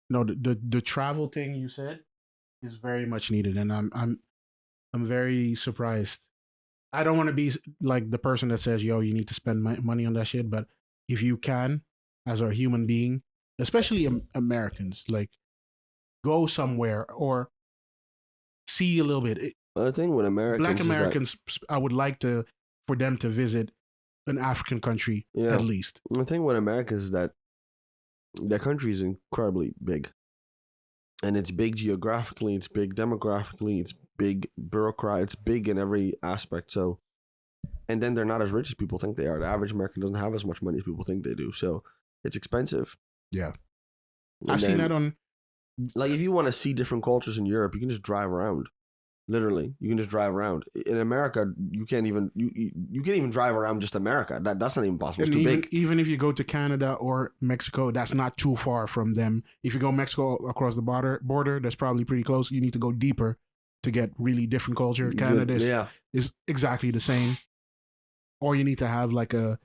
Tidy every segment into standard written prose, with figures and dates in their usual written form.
no, the travel thing you said is very much needed, and I'm very surprised. I don't want to be like the person that says, "Yo, you need to spend money on that shit," but if you can, as a human being, especially Americans, like go somewhere or see a little bit. The thing with Black Americans is that Americans, I would like to for them to visit an African country at least. the thing with Americans is that their country is incredibly big, and it's big geographically, it's big demographically, it's big bureaucrat, it's big in every aspect. So, and then they're not as rich as people think they are. The average American doesn't have as much money as people think they do. So it's expensive. Yeah, And I've seen then, that on. like, if you want to see different cultures in Europe, you can just drive around. Literally, you can just drive around. In America, you can't even you can't even drive around just America. That's not even possible. It's And too even, big. even if you go to Canada or Mexico, that's not too far from them. If you go Mexico across the border, that's probably pretty close. You need to go deeper to get really different culture. Canada is exactly the same. Or you need to have like a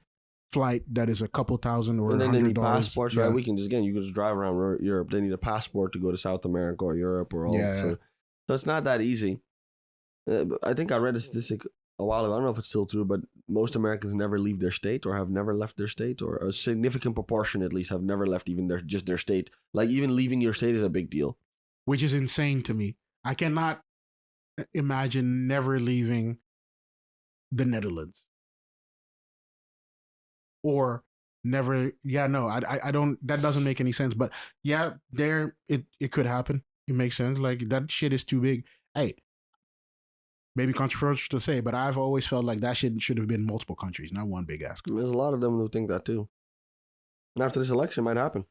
flight that is a couple thousand or And then they need $100. passports, right? We can just you can just drive around Europe. They need a passport to go to South America or Europe or all. Yeah. So it's not that easy. I think I read a statistic a while ago. I don't know if it's still true, but most Americans never leave their state or have never left their state, or a significant proportion at least have never left even their state. Like even leaving your state is a big deal. Which is insane to me. I cannot imagine never leaving the Netherlands. Or never, I don't, that doesn't make any sense. But yeah, it could happen. It makes sense. Like that shit is too big. Hey, maybe controversial to say, but I've always felt like that shit should have been multiple countries, not one big ass. There's a lot of them who think that too. And after this election, it might happen.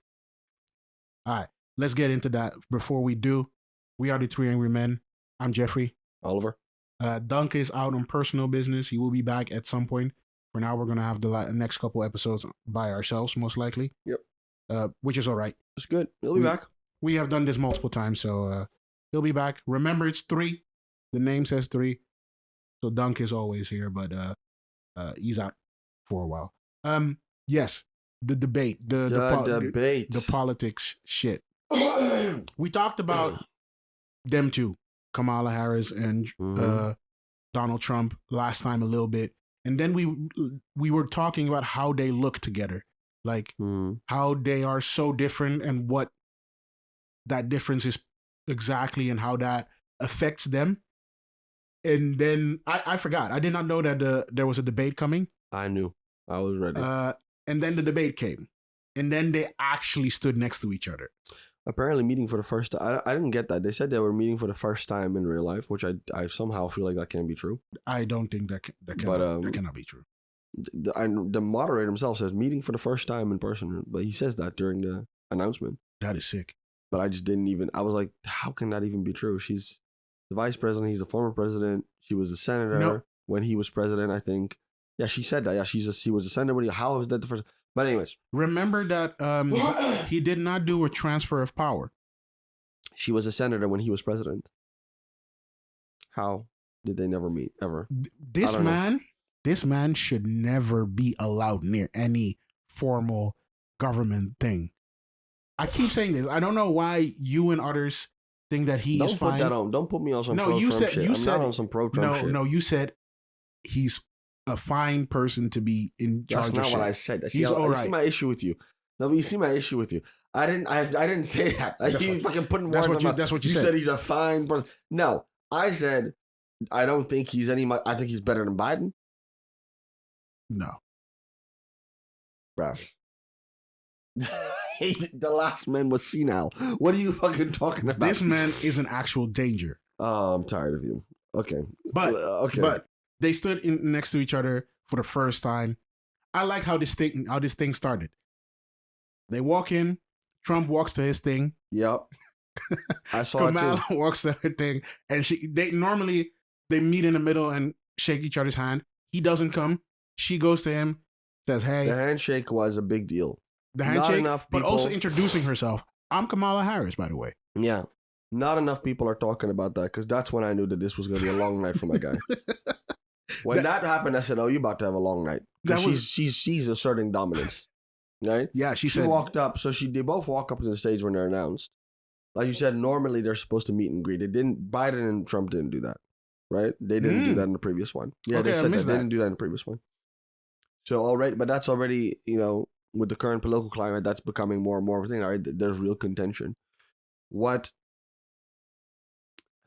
All right, let's get into that. Before we do, we are the Three Angry Men. I'm Jeffrey. Oliver. Danke is out on personal business. He will be back at some point. For now, we're going to have the next couple episodes by ourselves, most likely. Yep. Which is all right. It's good. He'll be back. We have done this multiple times, so he'll be back. Remember, it's 3. The name says 3. So Dunk is always here, but he's out for a while. Yes, the debate. The debate. The politics shit. We talked about them two, Kamala Harris and Donald Trump last time a little bit. And then we were talking about how they look together, like how they are so different and what that difference is exactly and how that affects them. And then I forgot. I did not know that there was a debate coming. I knew. I was ready. And then the debate came. And then they actually stood next to each other. Apparently meeting for the first time. I didn't get that. They said they were meeting for the first time in real life, which I somehow feel like that can't be true. I don't think that cannot be true. The moderator himself says meeting for the first time in person, but he says that during the announcement. That is sick. But I just didn't even, I was like, how can that even be true? She's the vice president. He's the former president. She was a senator when he was president, I think. Yeah, she said that. Yeah, she was a senator. How is that the first? But anyways. Remember that he did not do a transfer of power. She was a senator when he was president. How did they never meet, ever? This man should never be allowed near any formal government thing. I keep saying this. I don't know why you and others think that he is fine. Don't put that on. Don't put me on some pro-Trump shit. I'm not on some pro-Trump shit. No, you said he's a fine person to be in charge of shit. That's not what I said. He's all right. You see my issue with you. No, you see my issue with you. I didn't say that. You fucking putting words in my mouth. That's what you said. You said he's a fine person. No, I said I don't think he's I think he's better than Biden. No. Bruh. The last man was senile. What are you fucking talking about? This man is an actual danger. Oh, I'm tired of you. Okay. But they stood next to each other for the first time. I like how this thing started. They walk in. Trump walks to his thing. Yep. I saw Kamala it too. walks to her thing, and they normally meet in the middle and shake each other's hand. He doesn't come. She goes to him, says, "Hey." The handshake was a big deal. The handshake, but also introducing herself. I'm Kamala Harris, by the way. Yeah. Not enough people are talking about that because that's when I knew that this was going to be a long night for my guy. When that happened, I said, "Oh, you about to have a long night." She's asserting dominance, right? Yeah, she walked up. So they both walk up to the stage when they're announced. Like you said, normally they're supposed to meet and greet. Biden and Trump didn't do that, right? They didn't do that in the previous one. Yeah, Okay, they I said missed they that. didn't do that in the previous one. So already, but that's already, with the current political climate, that's becoming more and more of a thing. All right, there's real contention. What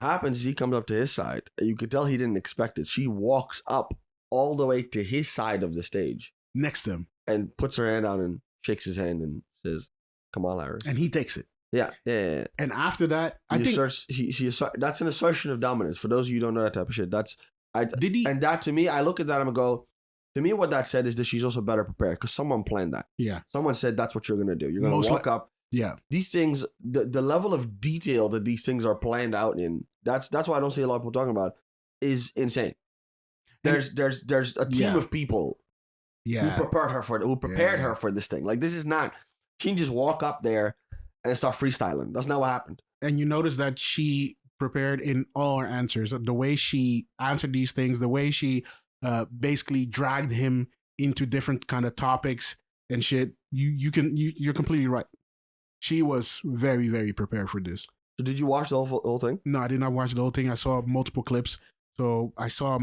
happens is he comes up to his side. You could tell he didn't expect it. She walks up all the way to his side of the stage Next to him. and puts her hand out and shakes his hand and says, Kamala Harris. And he takes it. Yeah. And after that, I think that's an assertion of dominance. For those of you who don't know that type of shit, did he? And that, to me, I look at that and I go, to me, what that said is that she's also better prepared because someone planned that. Yeah. Someone said that's what you're going to do. You're going to walk up. Yeah. These things, the level of detail that these things are planned out in, that's why I don't see a lot of people talking about, is insane. There's a team of people who prepared her for this thing. Like, this is not, she can just walk up there and start freestyling. That's not what happened. And you notice that she prepared in all her answers. The way she answered these things, the way she basically dragged him into different kind of topics and shit. You're completely right. She was very, very prepared for this. So did you watch the whole thing? No, I did not watch the whole thing. I saw multiple clips. So I saw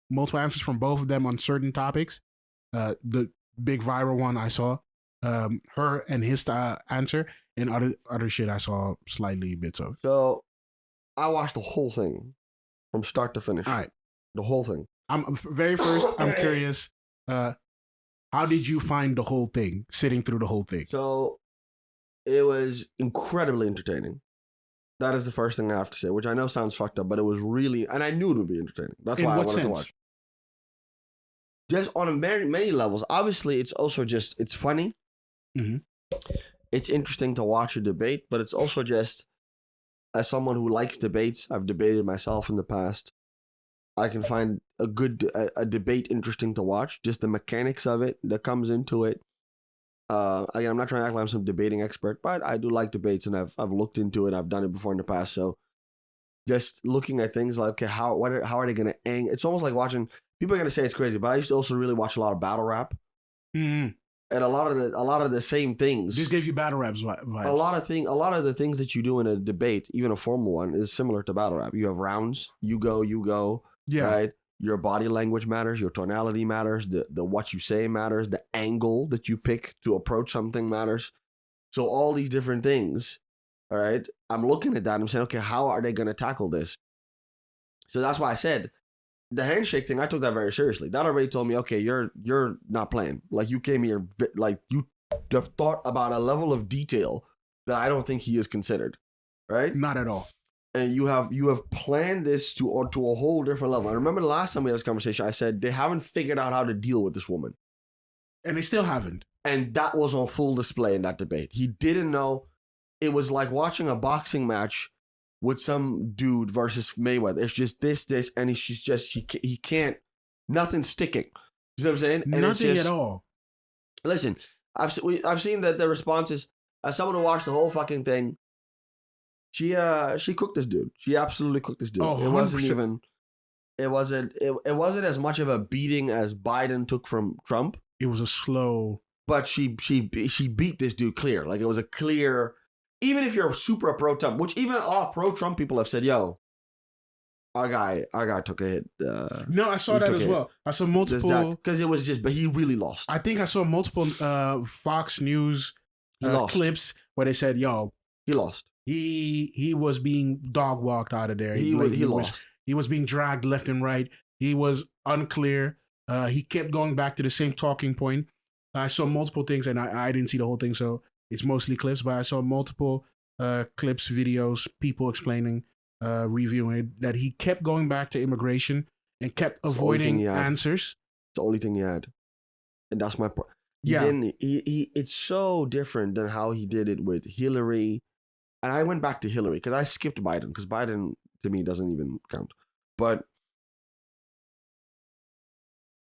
multiple answers from both of them on certain topics. The big viral one I saw, her and his answer, and other shit I saw slightly bits of. So I watched the whole thing from start to finish. All right. The whole thing. I'm curious. How did you find the whole thing, sitting through the whole thing? So it was incredibly entertaining. That is the first thing I have to say, which I know sounds fucked up, but it was really, and I knew it would be entertaining. That's why I wanted to watch. Just on many levels. Obviously, it's also just, it's funny. Mm-hmm. It's interesting to watch a debate, but it's also just, as someone who likes debates, I've debated myself in the past. I can find a debate interesting to watch. Just the mechanics of it that comes into it. Again, I'm not trying to act like I'm some debating expert, but I do like debates, and I've looked into it. I've done it before in the past. So just looking at things like, okay, how are they going to aim? It's almost like watching. People are going to say it's crazy, but I used to also really watch a lot of battle rap, and a lot of the same things. This gave you battle raps vibes. A lot of the things that you do in a debate, even a formal one, is similar to battle rap. You have rounds. You go. Yeah. Right. Your body language matters. Your tonality matters. The what you say matters. The angle that you pick to approach something matters. So all these different things. All right. I'm looking at that and I'm saying, okay, how are they going to tackle this? So that's why I said the handshake thing. I took that very seriously. That already told me, okay, you're not playing. Like, you came here, like, you have thought about a level of detail that I don't think he is considered. Right. Not at all. And you have planned this to a whole different level. I remember the last time we had this conversation, I said they haven't figured out how to deal with this woman. And they still haven't. And that was on full display in that debate. He didn't know. It was like watching a boxing match with some dude versus Mayweather. It's just this, and he can't, nothing's sticking. You know what I'm saying? And nothing at all. Listen, I've seen that the responses, as someone who watched the whole fucking thing, She cooked this dude. She absolutely cooked this dude. Oh, it wasn't as much of a beating as Biden took from Trump. It was a slow. But she beat this dude clear. Like, it was a clear. Even if you're super pro Trump, which even all pro Trump people have said, yo, our guy took a hit. No, I saw that as well. I saw multiple, because it was just, but he really lost. I think I saw multiple Fox News clips where they said, yo, he lost. He was being dog walked out of there. He lost. He was being dragged left and right. He was unclear. He kept going back to the same talking point. I saw multiple things, and I didn't see the whole thing, so it's mostly clips. But I saw multiple clips, videos, people explaining, reviewing it, that he kept going back to immigration and kept avoiding answers. It's the only thing he had, and that's my point. It's so different than how he did it with Hillary. And I went back to Hillary because I skipped Biden because Biden, to me, doesn't even count. But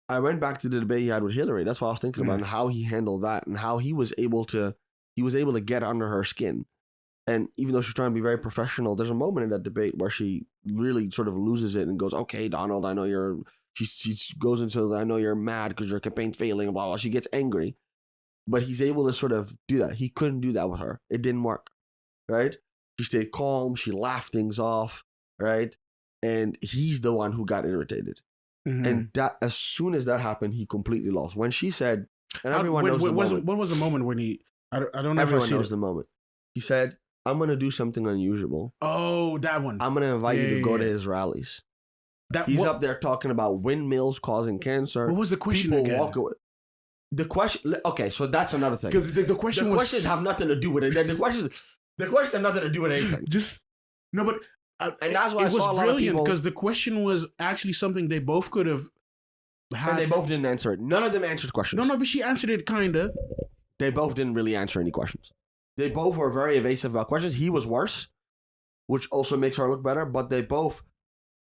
I went back to the debate he had with Hillary. That's what I was thinking about, and how he handled that, and how he was able to get under her skin. And even though she's trying to be very professional, there's a moment in that debate where she really sort of loses it and goes, "Okay, Donald, I know you're." She goes into, "I know you're mad because your campaign's failing," blah blah. She gets angry, but he's able to sort of do that. He couldn't do that with her. It didn't work. Right? She stayed calm. She laughed things off, right? And he's the one who got irritated. Mhm. And that, as soon as that happened, he completely lost. When she said, and everyone knows the moment. What was the moment when he? I don't know. Everyone if I knows the moment. He said, "I'm gonna do something unusual. Oh, that one. I'm gonna invite you to go to his rallies." He's up there talking about windmills causing cancer. What was the question People again? walk away. The question. Okay, so that's another thing. Because the question The was questions have nothing to do with it. The questions have nothing to do with anything. just no, but And that's why I it was saw a lot of brilliant people- because the question was actually something they both could have had. And they both didn't answer it. None of them answered questions. No, but she answered it kinda. They both didn't really answer any questions. They both were very evasive about questions. He was worse, which also makes her look better. But they both,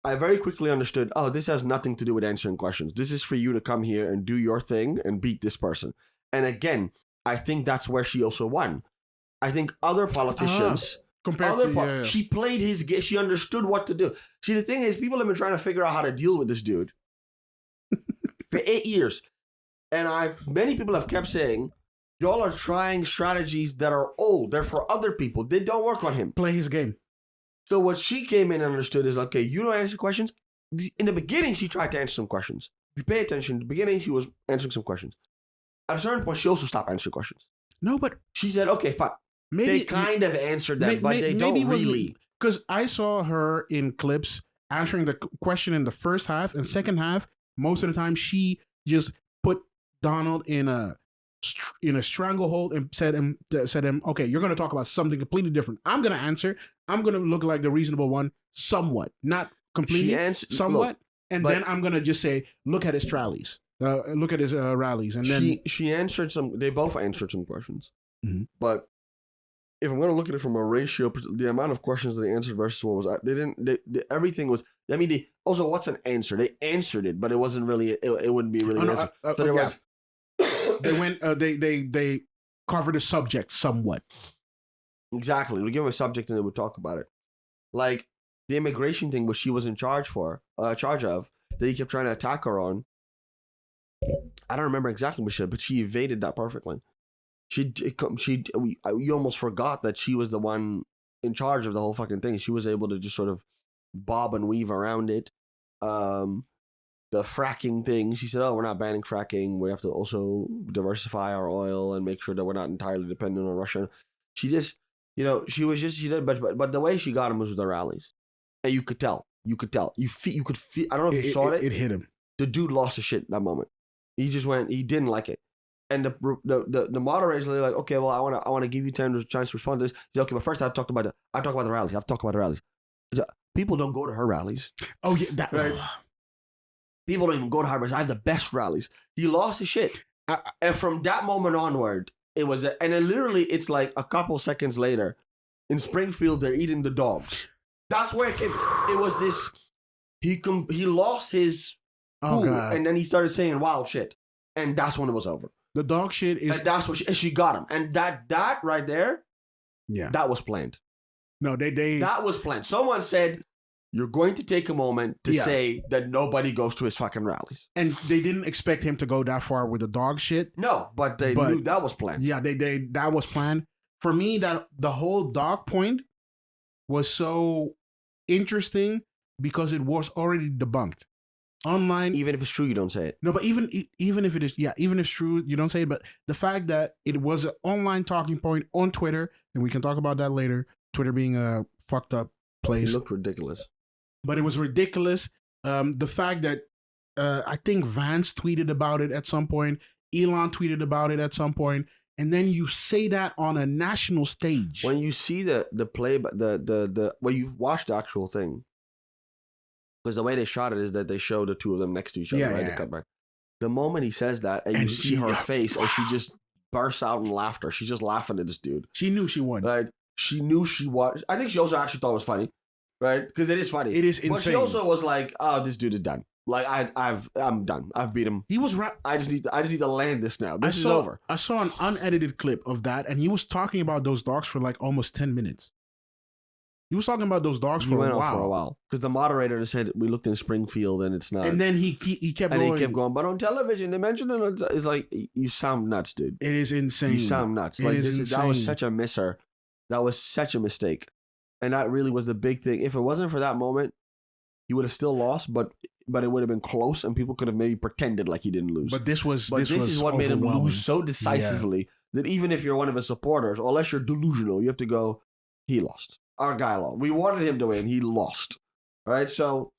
I very quickly understood, oh, this has nothing to do with answering questions. This is for you to come here and do your thing and beat this person. And again, I think that's where she also won. I think other politicians... She played his game. She understood what to do. See, the thing is, people have been trying to figure out how to deal with this dude for 8 years. And many people have kept saying, y'all are trying strategies that are old. They're for other people. They don't work on him. Play his game. So what she came in and understood is, okay, you don't answer questions. In the beginning, she tried to answer some questions. If you pay attention, in the beginning, she was answering some questions. At a certain point, she also stopped answering questions. No, but she said, okay, fine. They kind of answered them, but they don't really. Because I saw her in clips answering the question in the first half and second half. Most of the time, she just put Donald in a stranglehold and said him, okay, you're going to talk about something completely different. I'm going to answer. I'm going to look like the reasonable one, somewhat, not completely, somewhat. And then I'm going to just say, look at his rallies. Look at his rallies, and then she answered some. They both answered some questions, but. If I'm going to look at it from a ratio, the amount of questions they answered versus what was, they didn't, everything was, I mean, also, what's an answer? They answered it, but it wasn't really, it wouldn't be really an answer. So there was. They went, they covered the subject somewhat. Exactly. We give them a subject and they would talk about it. Like the immigration thing, which she was in charge of, that he kept trying to attack her on. I don't remember exactly what she said, but she evaded that perfectly. You almost forgot that she was the one in charge of the whole fucking thing. She was able to just sort of bob and weave around it. The fracking thing, she said, oh, we're not banning fracking. We have to also diversify our oil and make sure that we're not entirely dependent on Russia. She just, she did, but the way she got him was with the rallies. And you could tell. You could feel, I don't know if you saw it. It hit him. The dude lost his shit that moment. He just he didn't like it. And the moderators are like, okay, well, I want to give you time to chance to respond to this. He said, okay, but first I talk about the rallies. I've talked about the rallies. People don't go to her rallies. Oh yeah, that right. People don't even go to her rallies. I have the best rallies. He lost his shit, and from that moment onward, it was. And then literally, it's like a couple seconds later, in Springfield, they're eating the dogs. That's where it came. It was this. He lost his cool, and then he started saying wild shit, and that's when it was over. The dog shit is... And that's what she got him. And that right there, that was planned. No, they... That was planned. Someone said, you're going to take a moment to say that nobody goes to his fucking rallies. And they didn't expect him to go that far with the dog shit. No, but they knew that was planned. Yeah, that was planned. For me, that the whole dog point was so interesting because it was already debunked. Online, even if it's true, you don't say it. No, but even if it is, even if it's true, you don't say it. But the fact that it was an online talking point on Twitter, and we can talk about that later. Twitter being a fucked up place. It looked ridiculous. But it was ridiculous. The fact that I think Vance tweeted about it at some point, Elon tweeted about it at some point, and then you say that on a national stage. When you see the play, when you've watched the actual thing. Because the way they shot it is that they show the two of them next to each other, right? The cutback. The moment he says that, and you see her face, and she just bursts out in laughter. She's just laughing at this dude. She knew she won. Right? She knew she won. I think she also actually thought it was funny, right? Because it is funny. It is insane. But she also was like, "Oh, this dude is done. Like I'm done. I've beat him. He was I just need to land this now. This is over." I saw an unedited clip of that, and he was talking about those dogs for like almost 10 minutes. He was talking about those dogs for a while. Because the moderator said, we looked in Springfield and it's not. And then he kept going. And he kept going, but on television, they mentioned it. It's like, you sound nuts, dude. It is insane. You sound nuts. That was such a misser. That was such a mistake. And that really was the big thing. If it wasn't for that moment, he would have still lost, but it would have been close, and people could have maybe pretended like he didn't lose. But this is what made him lose so decisively that even if you're one of his supporters, or unless you're delusional, you have to go, he lost. Our guy lost. We wanted him to win. He lost. All right, so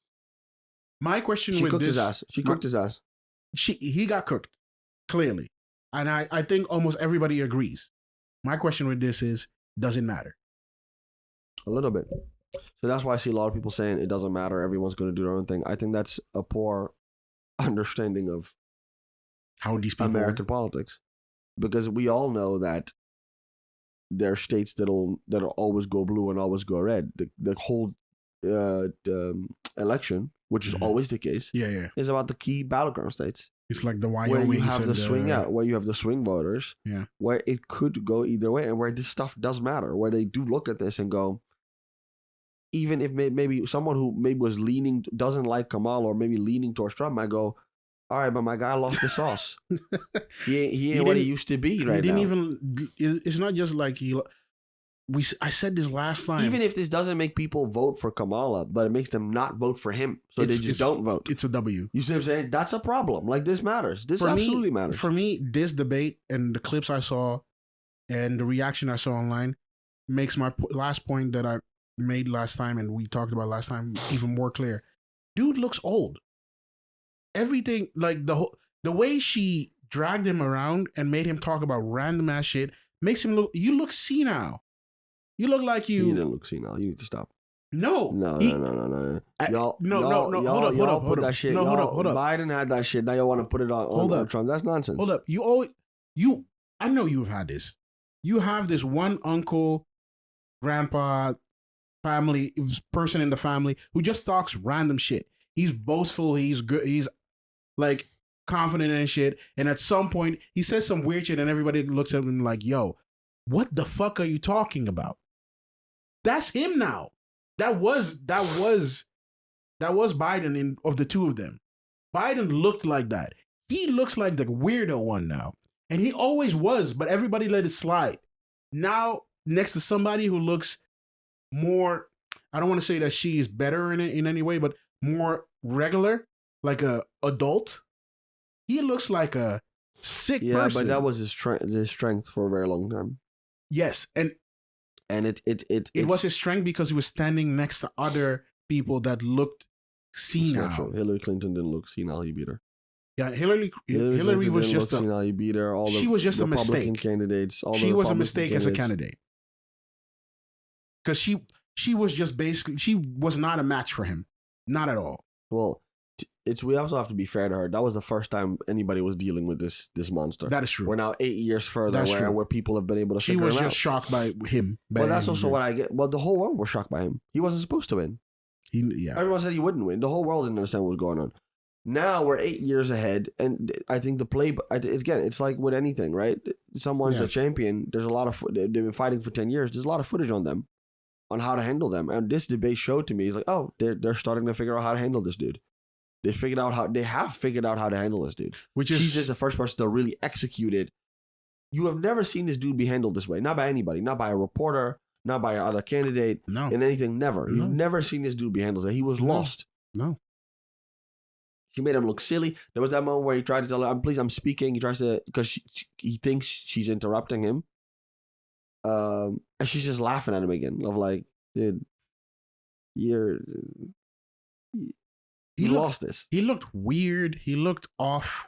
my question she with cooked this, his ass. She cooked his ass. He got cooked, clearly. And I think almost everybody agrees. My question with this is, does it matter? A little bit. So that's why I see a lot of people saying it doesn't matter. Everyone's going to do their own thing. I think that's a poor understanding of how these people American politics, because we all know that there are states that'll always go blue and always go red. The whole election, which is always the case, is about the key battleground states. It's like the Wyoming, where you have the swing out, where you have the swing voters, where it could go either way, and where this stuff does matter, where they do look at this and go, even if maybe someone who maybe was doesn't like Kamala, or maybe leaning towards Trump, might go, all right, but my guy lost the sauce. he ain't what he used to be right now. It's not just like I said this last time. Even if this doesn't make people vote for Kamala, but it makes them not vote for him, so they just don't vote. It's a W. You see what I'm saying? That's a problem. Like, this matters. This absolutely matters. For me, this debate and the clips I saw and the reaction I saw online makes my last point that I made last time and we talked about last time even more clear. Dude looks old. Everything, like the way she dragged him around and made him talk about random ass shit makes him you look senile. You look like you. You didn't look senile. You need to stop. No. No. Y'all, hold up. Put that shit. No, hold up. Biden had that shit. Now y'all want to put it on Trump. That's nonsense. Hold up. I know you've had this. You have this one uncle, grandpa, family, person in the family who just talks random shit. He's boastful. He's good. He's like confident and shit. And at some point, he says some weird shit, and everybody looks at him like, "Yo, what the fuck are you talking about?" That's him now. That was Biden of the two of them. Biden looked like that. He looks like the weirdo one now. And he always was, but everybody let it slide. Now, next to somebody who looks more, I don't want to say that she is better in any way, but more regular, like a adult. He looks like a sick person. Yeah, but that was his strength for a very long time. Yes, and it was his strength because he was standing next to other people that looked senile. Hillary Clinton didn't look senile. He beat her. Yeah, Hillary was just senile. He beat her. She was just a mistake. Candidates. She was a mistake as a candidate because she was just basically, she was not a match for him, not at all. Well, we also have to be fair to her. That was the first time anybody was dealing with this monster. That is true. We're now 8 years further where people have been able to figure him out. She was just shocked by him. Well, that's also what I get. Well, the whole world was shocked by him. He wasn't supposed to win. Everyone said he wouldn't win. The whole world didn't understand what was going on. Now we're 8 years ahead, and I think again, it's like with anything, right? Someone's a champion. There's a lot of they've been fighting for 10 years. There's a lot of footage on them, on how to handle them. And this debate showed to me, it's like, oh, they're starting to figure out how to handle this dude. They have figured out how to handle this dude. She's just the first person to really execute it. You have never seen this dude be handled this way. Not by anybody. Not by a reporter. Not by another candidate. No. In anything. Never. No. You've never seen this dude be handled. He was lost. No. She made him look silly. There was that moment where he tried to tell her, please, I'm speaking. He tries to, because he thinks she's interrupting him. And she's just laughing at him again. Of like, dude, he lost this. He looked weird. He looked off.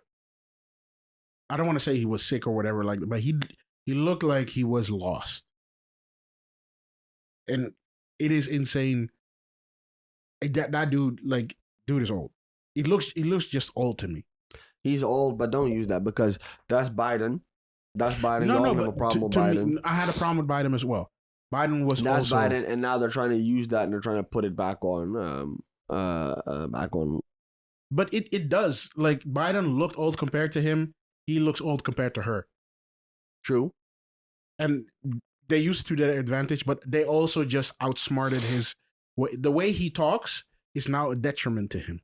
I don't want to say he was sick or whatever, but he looked like he was lost. And it is insane. That dude is old. He looks just old to me. He's old, but don't use that because that's Biden. That's Biden. No, have a problem with Biden. Me, I had a problem with Biden as well. Biden was that's also Biden, and now they're trying to use that and they're trying to put it back on. But it does. Like, Biden looked old compared to him. He looks old compared to her. True. And they used it to their advantage, but they also just outsmarted the way he talks is now a detriment to him.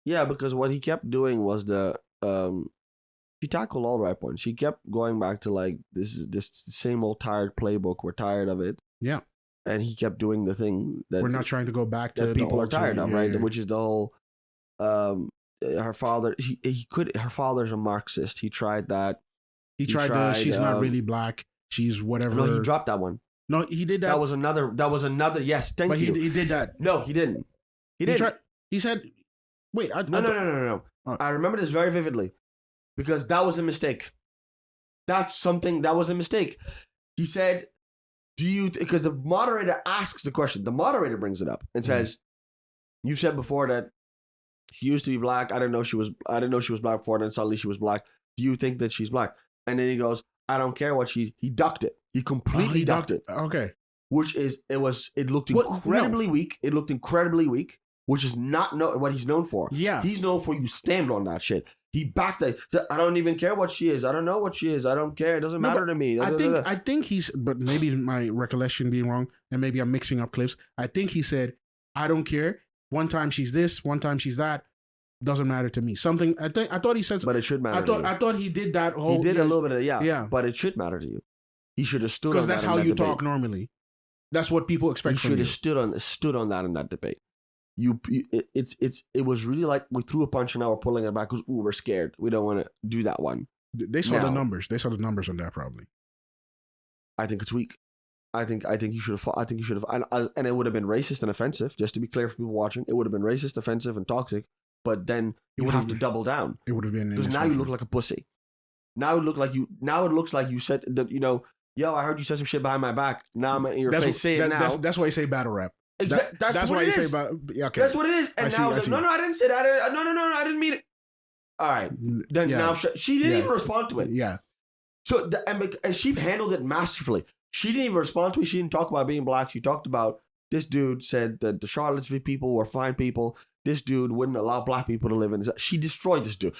Yeah, because what he kept doing was he tackled all the right points. He kept going back to like, this is this same old tired playbook. We're tired of it. Yeah. and he kept doing the thing that we're not trying to go back to that people are tired of, right? Yeah. Which is the whole. Her father, he could. Her father's a Marxist. He tried that. He tried she's not really black. She's whatever. No, he dropped that one. No, he did that. That was another. Yes, thank you. But he did that. No, he didn't. He didn't. He said, "Wait, no. Oh. I remember this very vividly because that was a mistake. That's something that was a mistake. He said, "Do you?" Because the moderator asks the question. The moderator brings it up and says, "You said before that she used to be black. I didn't know she was black before. Then suddenly she was black. Do you think that she's black?" And then he goes, "I don't care what she's." He ducked it. He completely ducked it. Okay. Which is it looked incredibly weak. It looked incredibly weak, which is not what he's known for. Yeah. He's known for you stand on that shit. He backed it. I don't even care what she is. I don't know what she is. I don't care. It doesn't matter to me. I think he's, but maybe my recollection being wrong, and maybe I'm mixing up clips. I think he said, "I don't care. One time she's this, one time she's that. Doesn't matter to me." Something. I thought he said. But it should matter. I thought he did that whole. He did a little bit of yeah. But it should matter to you. He should have stood on that. Because that's how you talk normally. That's what people expect from you. He should have stood on that in that debate. It was really like we threw a punch and now we're pulling it back because we're scared. We don't want to do that one. They saw the numbers. They saw the numbers on that probably. I think it's weak. I think you should have. I think you should have. And it would have been racist and offensive. Just to be clear for people watching, it would have been racist, offensive, and toxic. But then you have to double down. It would have been because now you look like a pussy. Now it looks like you said that. Yo, I heard you said some shit behind my back. Now I'm in your face. Say it now. That's why you say battle rap. Exactly. That's why you say battle. Okay. That's what it is. And now it's like, no, I didn't say that. No, I didn't mean it. All right. Then now she didn't even respond to it. Yeah. So and she handled it masterfully. She didn't even respond to it. She didn't talk about being black. She talked about this dude said that the Charlottesville people were fine people. This dude wouldn't allow black people to live in. She destroyed this dude.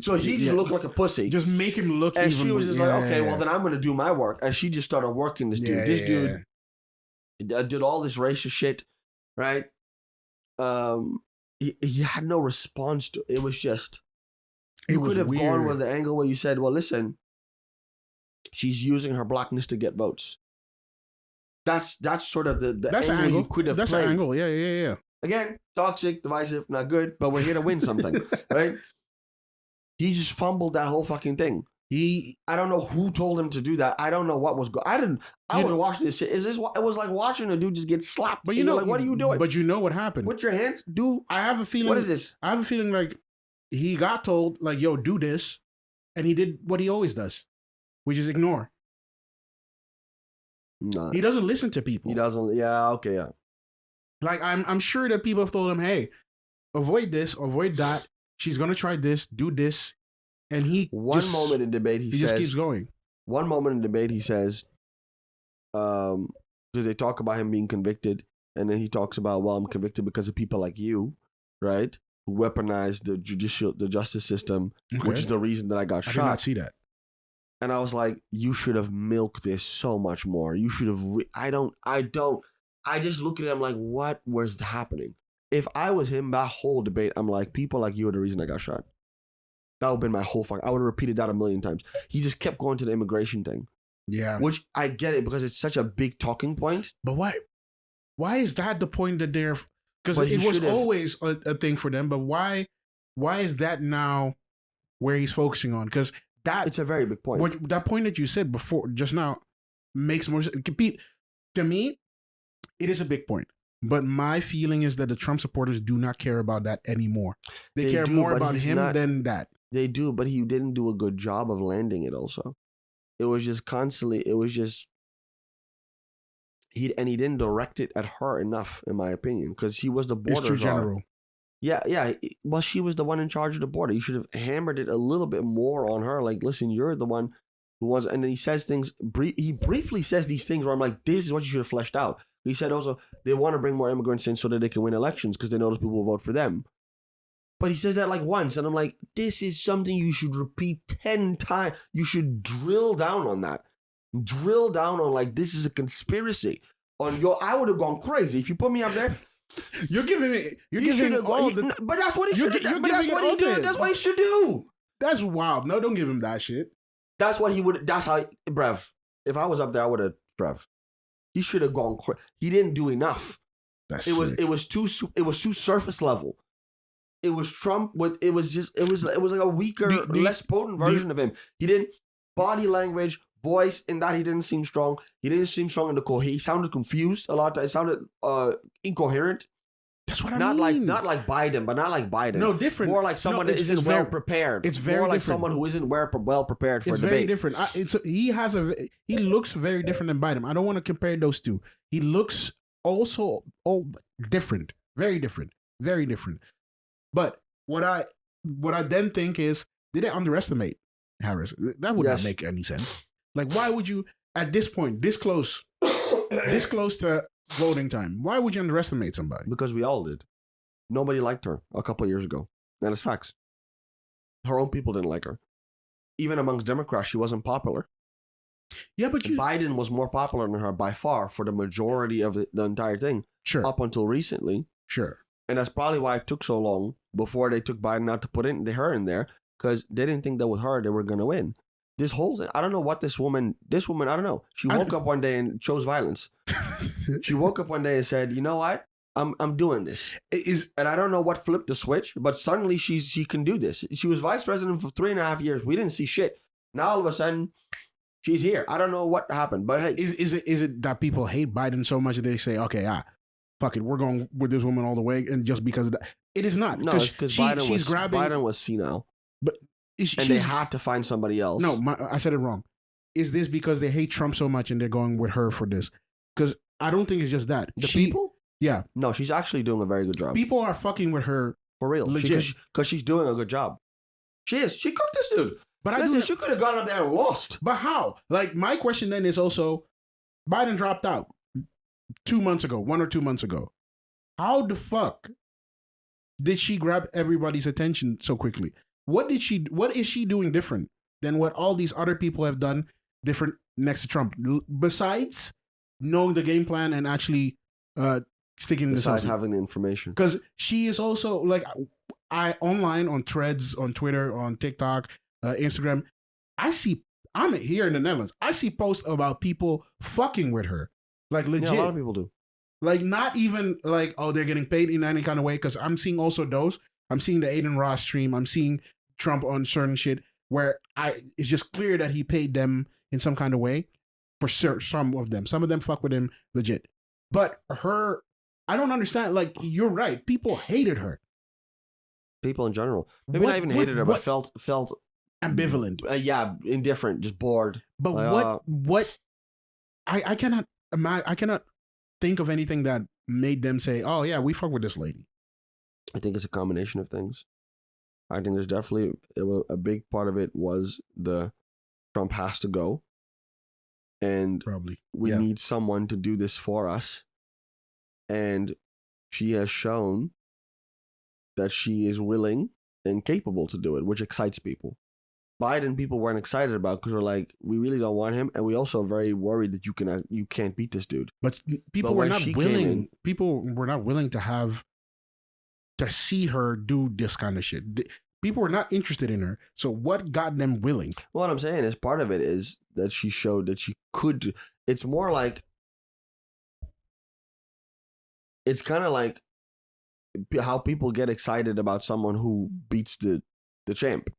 So he just looked like a pussy. Just make him look. And she was just like, okay, well then I'm gonna do my work. And she just started working this dude. This dude did all this racist shit, right? He had no response to it. It was just you could have gone with the angle where you said, well, listen, she's using her blackness to get votes. That's sort of the angle you could have played. That's an angle. Yeah. Again, toxic, divisive, not good, but we're here to win something, right? He just fumbled that whole fucking thing. I don't know who told him to do that. I don't know what was going. I was watching this shit. It was like watching a dude just get slapped. But like, what are you doing? But you know what happened? With your hands, do. I have a feeling. What is this? I have a feeling like he got told, like, yo, do this, and he did what he always does, which is ignore. No. He doesn't listen to people. He doesn't. Yeah. Okay. Yeah. Like I'm sure that people have told him, hey, avoid this, avoid that. She's gonna try this, do this, and One moment in debate he says, just keeps going. One moment in debate he says, because they talk about him being convicted, and then he talks about, well, I'm convicted because of people like you, right? Who weaponize the justice system, which is the reason that I got shot. I did not see that. And I was like, you should have milked this so much more. You should have. I just look at him like, what was happening? If I was him, that whole debate, I'm like, people like you are the reason I got shot. That would have been my whole fuck. I would have repeated that 1,000,000 times. He just kept going to the immigration thing. Yeah. Which I get it because it's such a big talking point. But why? Why is that the point that they're... Because it was always a thing for them, but why is that now where he's focusing on? Because that... It's a very big point. That point that you said before, just now, makes more sense. To me, it is a big point. But my feeling is that the Trump supporters do not care about that anymore. They care more about him than that. They do, but he didn't do a good job of landing it also. It was just constantly, he didn't direct it at her enough, in my opinion, because he was the border czar. General. Yeah. Well, she was the one in charge of the border. You should have hammered it a little bit more on her. Like, listen, you're the one who was, and then he says things, he briefly says these things where I'm like, this is what you should have fleshed out. He said also, they want to bring more immigrants in so that they can win elections because they know those people will vote for them. But he says that like once, and I'm like, this is something you should repeat 10 times. You should drill down on that. Drill down on like, this is a conspiracy. I would have gone crazy. If you put me up there, you're giving all the... But that's what he should do. That's what he did. That's what he should do. That's wild. No, don't give him that shit. That's what he would... That's how... Bruv. If I was up there, I would have... Bruv. He should have gone. He didn't do enough. It was too surface level. It was Trump with it was like a weaker, less potent version of him. He didn't body language, voice in that he didn't seem strong. He didn't seem strong in the core. He sounded confused a lot. It sounded incoherent. That's what I mean. Not like Biden, but not like Biden. No, different. More like someone that isn't well prepared. It's very more like different. someone who isn't well prepared for it's a debate. It's very different. He looks very different than Biden. I don't want to compare those two. He looks also different, very different, very different. But what I then think is, did they underestimate Harris? That would not make any sense. Like, why would you at this point, this close to voting time, why would you underestimate somebody? Because we all did. Nobody liked her a couple of years ago. That is facts. Her own people didn't like her. Even amongst Democrats, she wasn't popular. Yeah, but Biden was more popular than her by far for the majority of the entire thing. Sure. Up until recently. Sure. And that's probably why it took so long before they took Biden out to put her in there, because they didn't think that with her they were going to win. This whole thing, I don't know what this woman, I don't know. She woke up one day and chose violence. She woke up one day and said, you know what? I'm doing this. And I don't know what flipped the switch, but suddenly she can do this. She was vice president for 3.5 years. We didn't see shit. Now all of a sudden, she's here. I don't know what happened, but hey. Is it that people hate Biden so much that they say, okay, fuck it, we're going with this woman all the way, and just because of that? It is not. No, it's because Biden was senile. But they had to find somebody else. No, I said it wrong. Is this because they hate Trump so much and they're going with her for this? Because I don't think it's just that. People? Yeah. No, she's actually doing a very good job. People are fucking with her. For real. Legit. Because she's doing a good job. She is. She cooked this dude. But listen, she could have gone up there and lost. But how? Like, my question then is also, Biden dropped out 1 or 2 months ago. How the fuck did she grab everybody's attention so quickly? What is she doing different than what all these other people have done different next to Trump? Besides knowing the game plan and actually sticking this out. Besides having the information. Because she is also, like, online, on Threads, on Twitter, on TikTok, Instagram, I'm here in the Netherlands. I see posts about people fucking with her. Like, legit. Yeah, a lot of people do. Like, not even like, oh, they're getting paid in any kind of way. Because I'm seeing also those. I'm seeing the Aiden Ross stream. I'm seeing Trump on certain shit where it's just clear that he paid them in some kind of way for some of them. Some of them fuck with him legit. But her, I don't understand. Like, you're right. People hated her. People in general. Maybe not even hated her, but felt ambivalent. Yeah, indifferent, just bored. But like, I cannot imagine. I cannot think of anything that made them say, "Oh yeah, we fuck with this lady." I think it's a combination of things. I think there's definitely a big part of it was the Trump has to go, and we need someone to do this for us, and she has shown that she is willing and capable to do it, which excites people. Biden, people weren't excited about because we're like, we really don't want him, and we also are very worried that you can't beat this dude. But people were not willing. People were not willing to see her do this kind of shit. People were not interested in her. So what got them willing? Well, what I'm saying is part of it is that she showed that she could. It's more like, it's kind of like how people get excited about someone who beats the champ.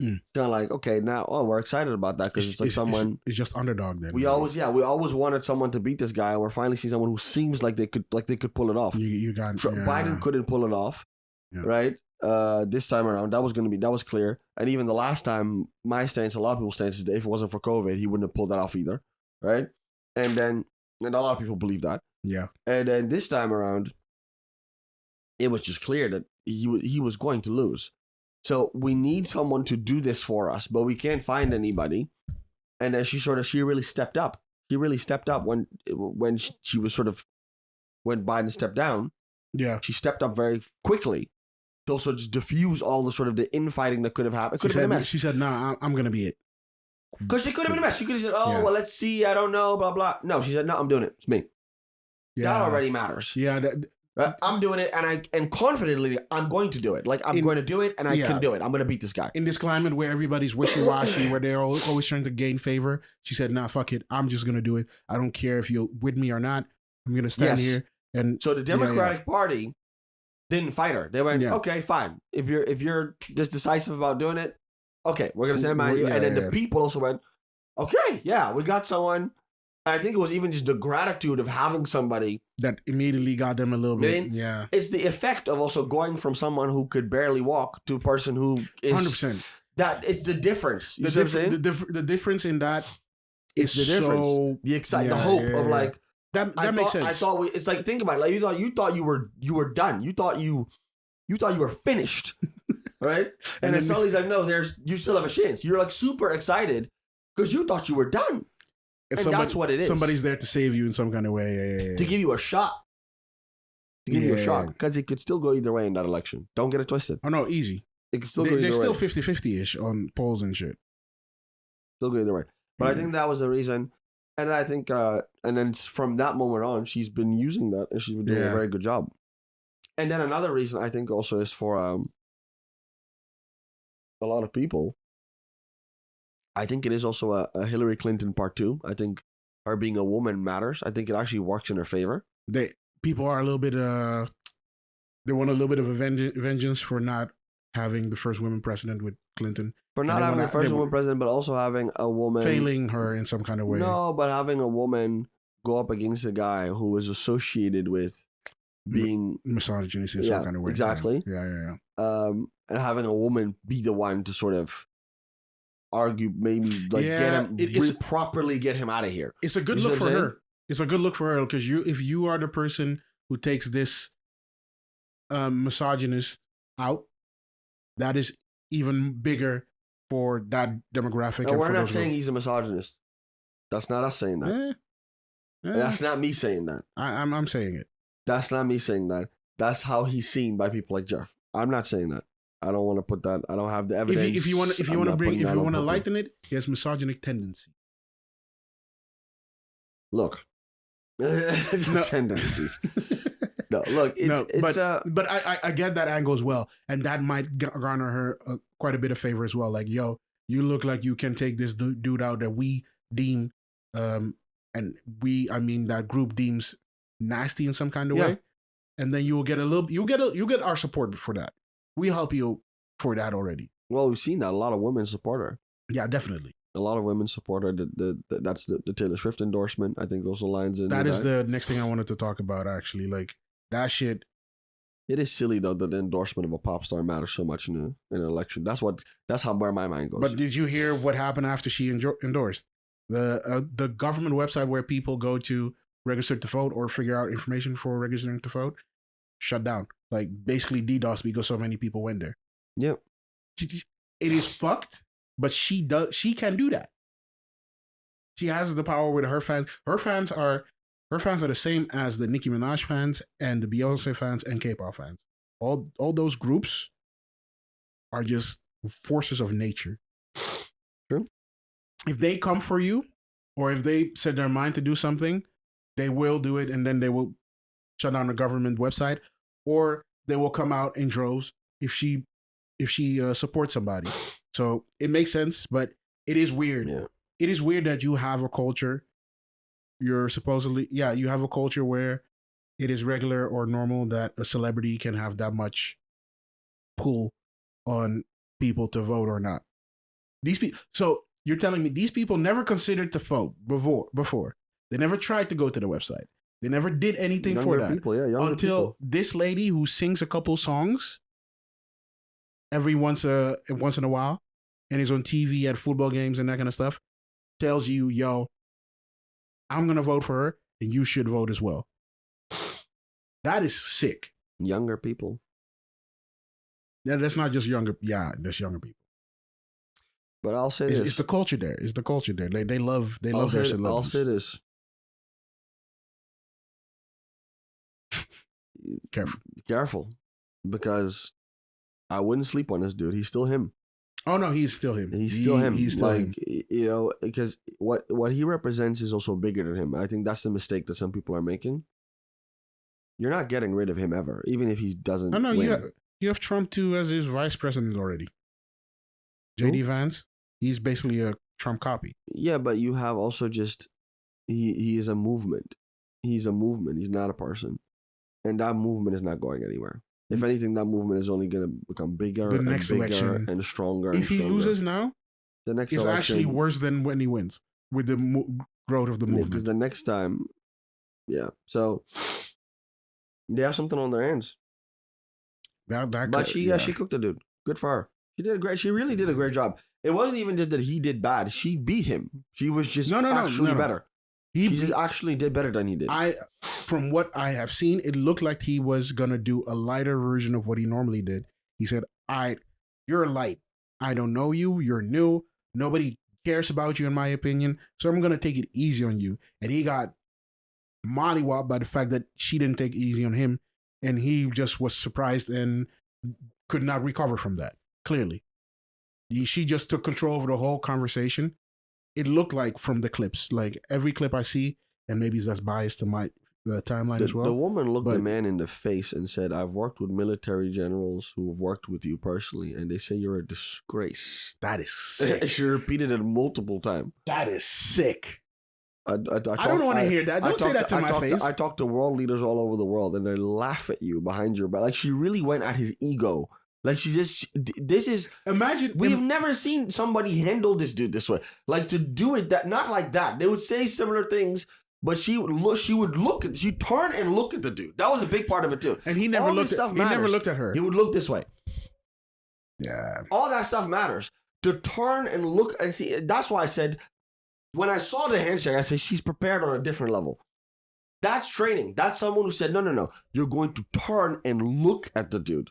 Kind of like, okay, now we're excited about that because it's like someone. It's just underdog then. We always wanted someone to beat this guy, and we're finally seeing someone who seems like they could pull it off. Biden couldn't pull it off, right? This time around, that was clear. And even the last time, my stance, a lot of people's stance is that if it wasn't for COVID, he wouldn't have pulled that off either, right? And a lot of people believe that. Yeah. And then this time around, it was just clear that he was going to lose. So we need someone to do this for us, but we can't find anybody. And then she really stepped up. She really stepped up when she was when Biden stepped down. Yeah. She stepped up very quickly to also just diffuse all the sort of the infighting that could have happened. It could have been a mess. She said, "No, I'm going to be it." Because she could have been a mess. She could have said, well, let's see. I don't know, blah, blah. No, she said, no, I'm doing it. It's me. Yeah. That already matters. Yeah. Right? I'm doing it, and confidently, I'm going to do it. Like, I'm going to do it, and I can do it. I'm going to beat this guy. In this climate where everybody's wishy-washy, where they're always trying to gain favor, she said, nah, fuck it. I'm just going to do it. I don't care if you're with me or not. I'm going to stand here. And so the Democratic Party didn't fight her. They went, okay, fine. If you're this decisive about doing it, okay, we're going to stand by you. And then the people also went, okay, yeah, we got someone. I think it was even just the gratitude of having somebody that immediately got them a little bit. Yeah. It's the effect of also going from someone who could barely walk to a person who is 100%. That it's the difference. You see what I'm saying? The difference in that is the difference. So, the hope of like that makes sense. I thought it's like, think about it. Like you thought you were done. You thought you were finished. Right? And then suddenly he's like, no, you still have a chance. You're like super excited because you thought you were done. And that's what it is. Somebody's there to save you in some kind of way. To give you a shot. Because it could still go either way in that election. Don't get it twisted. Oh, no, easy. It could still go either way. They're still 50-50-ish on polls and shit. Still go either way. But I think that was the reason. And I think, and then from that moment on, she's been using that and she's been doing a very good job. And then another reason I think also is for a lot of people. I think it is also a Hillary Clinton part 2. I think her being a woman matters. I think it actually works in her favor. People are a little bit, they want a little bit of a vengeance for not having the first woman president with Clinton. For not having the first woman president, but also having a woman. Failing her in some kind of way. No, but having a woman go up against a guy who was associated with being misogynist in some kind of way. Exactly. Yeah. And having a woman be the one to sort of argue, maybe like properly get him out of here. It's a good look for her. It's a good look for her because if you are the person who takes this misogynist out, that is even bigger for that demographic. No, we're not saying he's a misogynist. That's not us saying that. That's not me saying that. I'm saying it. That's not me saying that. That's how he's seen by people like Jeff. I'm not saying that. I don't want to put that. I don't have the evidence. If you want to lighten it, he has misogynic tendency. Look, tendencies. No, look, but I get that angle as well, and that might garner her quite a bit of favor as well. Like, yo, you look like you can take this dude out that we deem, that group deems nasty in some kind of way, and then you get our support for that. We help you for that already. Well, we've seen that a lot of women support her. Yeah, definitely. A lot of women support her. That's the Taylor Swift endorsement. I think also lines in. That is the next thing I wanted to talk about. Actually, like that shit. It is silly though that the endorsement of a pop star matters so much in an election. That's where my mind goes. But did you hear what happened after she endorsed the government website where people go to register to vote or figure out information for registering to vote? Shut down, like basically DDoS because so many people went there. Yep. It is fucked, but she can do that. She has the power with her fans. Her fans are the same as the Nicki Minaj fans and the Beyonce fans and K-pop fans. All those groups are just forces of nature. True. If they come for you, or if they set their mind to do something, they will do it, and then they will shut down the government website, or they will come out in droves if she supports somebody. So it makes sense, but it is weird. Yeah. It is weird that you have a culture. You have a culture where it is regular or normal that a celebrity can have that much pull on people to vote or not. So you're telling me these people never considered to vote before. They never tried to go to the website. They never did anything for that. Until this lady who sings a couple songs every once in a while and is on TV at football games and that kind of stuff tells you, yo, I'm going to vote for her and you should vote as well. That is sick. Younger people. Yeah, that's not just younger. Yeah, that's younger people. But I'll say this. It's the culture there. They love their celebrities. I'll say this. Careful. Because I wouldn't sleep on this dude. He's still him. Oh, no, he's still him. He's still him. Because what he represents is also bigger than him. And I think that's the mistake that some people are making. You're not getting rid of him ever, even if he doesn't. No, win. you have Trump too as his vice president already. JD Vance, he's basically a Trump copy. Yeah, but you have also just he is a movement. He's a movement. He's not a person, and that movement is not going anywhere. If anything, that movement is only going to become bigger The and next bigger election, and stronger. If he loses now, the next it's election, actually worse than when he wins with the growth of the movement. Because the next time, yeah. So they have something on their hands. But she cooked the dude. Good for her. She did great. She really did a great job. It wasn't even just that he did bad. She beat him. She was just actually better. She just actually did better than he did. From what I have seen, it looked like he was gonna do a lighter version of what he normally did. He said, you're light. I don't know you. You're new. Nobody cares about you, in my opinion. So I'm gonna take it easy on you." And he got mollywopped by the fact that she didn't take it easy on him, and he just was surprised and could not recover from that. Clearly, she just took control over the whole conversation. It looked like from the clips, like every clip I see, and maybe that's biased to my timeline as well. The woman looked the man in the face and said, "I've worked with military generals who have worked with you personally, and they say you're a disgrace." That is sick. She repeated it multiple times. That is sick. I don't want to hear that. Don't say that to my face. I talk to world leaders all over the world, and they laugh at you behind your back. Like, she really went at his ego. Like, imagine, we've never seen somebody handle this dude this way. Like, to do it not like that. They would say similar things, but she'd turn and look at the dude. That was a big part of it too. And he never looked at her. He would look this way. Yeah. All that stuff matters. To turn and look and see. That's why I said, when I saw the handshake, I said, she's prepared on a different level. That's training. That's someone who said, no. You're going to turn and look at the dude.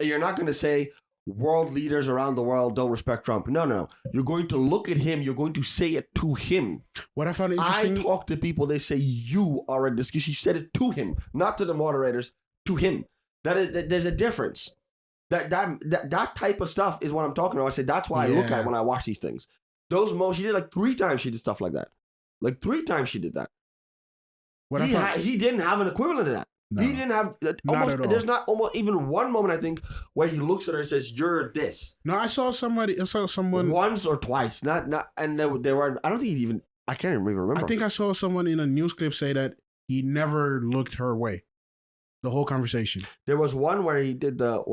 You're not going to say world leaders around the world don't respect Trump. No. You're going to look at him. You're going to say it to him. What I found interesting... I talk to people. They say you are a disgrace. She said it to him, not to the moderators, to him. There's a difference. That type of stuff is what I'm talking about. I said that's why I look at it when I watch these things. Those moments, she did like 3 times. She did stuff like that. Like 3 times she did that. He didn't have an equivalent of that. No, he didn't have there's not almost even one moment, I think, where he looks at her and says, "You're this." No, I saw someone once or twice. Not and they were. I don't think he even. I can't even remember. I think I saw someone in a news clip say that he never looked her way. The whole conversation. There was one where he said the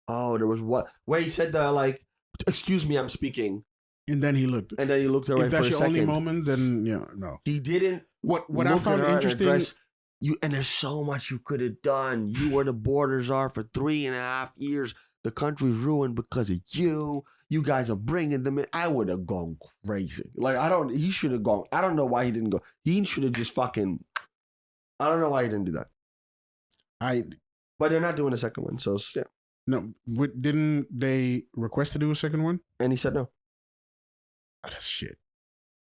there was where he said the like, "Excuse me, I'm speaking." And then he looked. And then he looked away for a second. If that's your only moment, then no. He didn't. What I found interesting. And there's so much you could have done. You were the borders are for 3.5 years. The country's ruined because of you. You guys are bringing them in. I would have gone crazy. Like, he should have gone. I don't know why he didn't go. He should have just fucking, I don't know why he didn't do that. But they're not doing a second one. So, yeah. No, didn't they request to do a second one? And he said no. Oh, that's shit.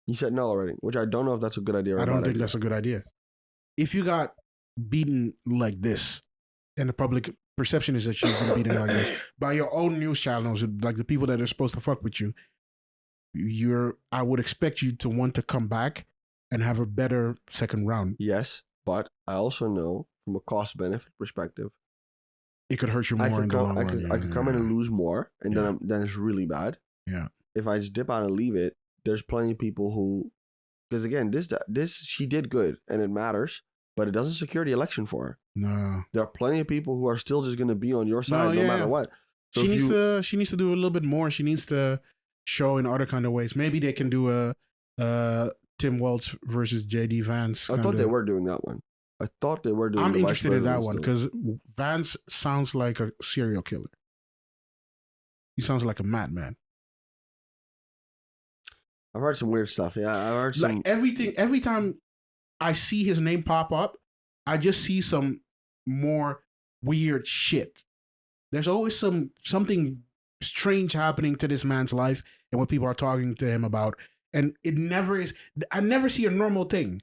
He said no already, which I don't know if that's a good idea or not. I don't think that's a good idea. If you got beaten like this, and the public perception is that you've been beaten like this by your own news channels, like the people that are supposed to fuck with you, I would expect you to want to come back and have a better second round. Yes, but I also know from a cost-benefit perspective, it could hurt you more in the long run. I could come in and lose more, and then it's really bad. Yeah. If I just dip out and leave it, there's plenty of people who, because again, this she did good and it matters, but it doesn't secure the election for her. No, there are plenty of people who are still just going to be on your side no matter what. So she needs to do a little bit more. She needs to show in other kind of ways. Maybe they can do a Tim Walz versus JD Vance. I thought they were doing that one. I'm interested in that one because Vance sounds like a serial killer. He sounds like a madman. I've heard some weird stuff. Yeah, I've heard some. Like every time I see his name pop up, I just see some more weird shit. There's always something strange happening to this man's life and what people are talking to him about. And it never is. I never see a normal thing.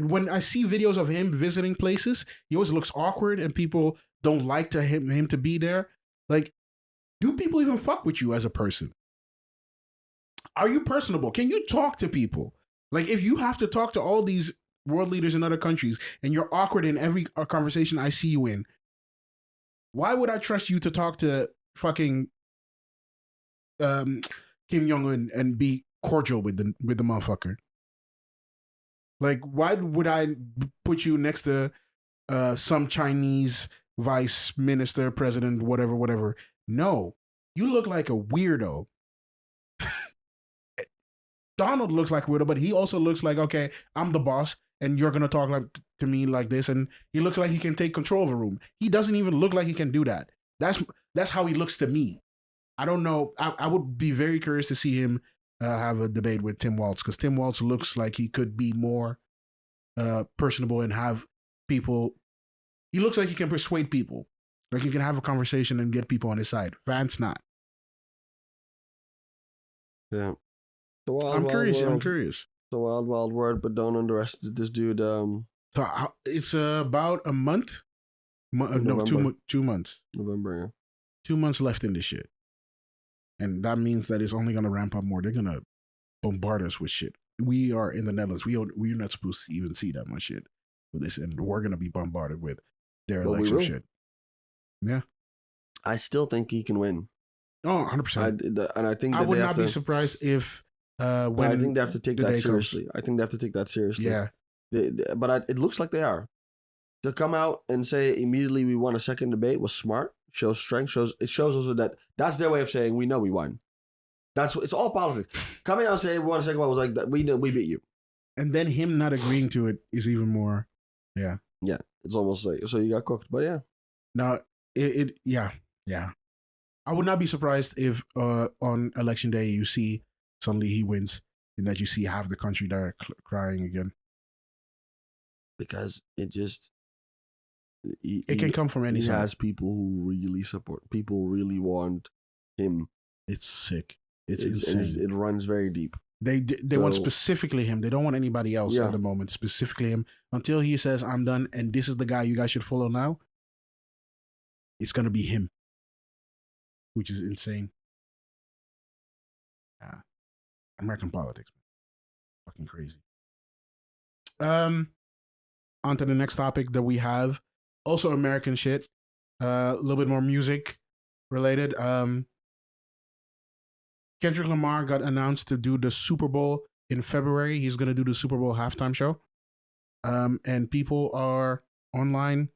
When I see videos of him visiting places, he always looks awkward and people don't like him to be there. Like, do people even fuck with you as a person? Are you personable? Can you talk to people? Like, if you have to talk to all these world leaders in other countries, and you're awkward in every conversation I see you in. Why would I trust you to talk to fucking Kim Jong-un and be cordial with the motherfucker? Like, why would I put you next to some Chinese vice minister, president, whatever? No, you look like a weirdo. Donald looks like a weirdo, but he also looks like, okay, I'm the boss, and you're gonna talk like to me like this, and he looks like he can take control of a room. He doesn't even look like he can do that. That's how he looks to me. I don't know. I would be very curious to see him have a debate with Tim Walz, because Tim Walz looks like he could be more personable and have people. He looks like he can persuade people, like he can have a conversation and get people on his side. Vance not. Yeah. I'm curious. It's a wild, wild word, but don't underestimate this dude. So it's about a month. No, 2 months. November, yeah. 2 months left in this shit. And that means that it's only going to ramp up more. They're going to bombard us with shit. We are in the Netherlands. We're not supposed to even see that much shit with this. And we're going to be bombarded with their election shit. Yeah. I still think he can win. Oh, 100%. And I think that I would not be surprised if when I think they have to take that seriously. I think they have to take that seriously. Yeah. But it looks like they are. To come out and say immediately we won a second debate was smart. Shows strength. It shows also that that's their way of saying we know we won. It's all politics. Coming out and saying we won a second one was like we beat you. And then him not agreeing to it is even more. Yeah. Yeah. It's almost like so you got cooked. But yeah. Now yeah. I would not be surprised if on election day you see suddenly he wins and that you see half the country there crying again. Because it just it can come from any side. He has people who really support. People really want him. It's sick. It's insane. It runs very deep. They want specifically him. They don't want anybody else at the moment. Specifically him. Until he says, I'm done, and this is the guy you guys should follow now, it's going to be him. Which is insane. Yeah. American politics, man. Fucking crazy. On to the next topic that we have. Also American shit. A little bit more music related. Kendrick Lamar got announced to do the Super Bowl in February. He's going to do the Super Bowl halftime show. And people are online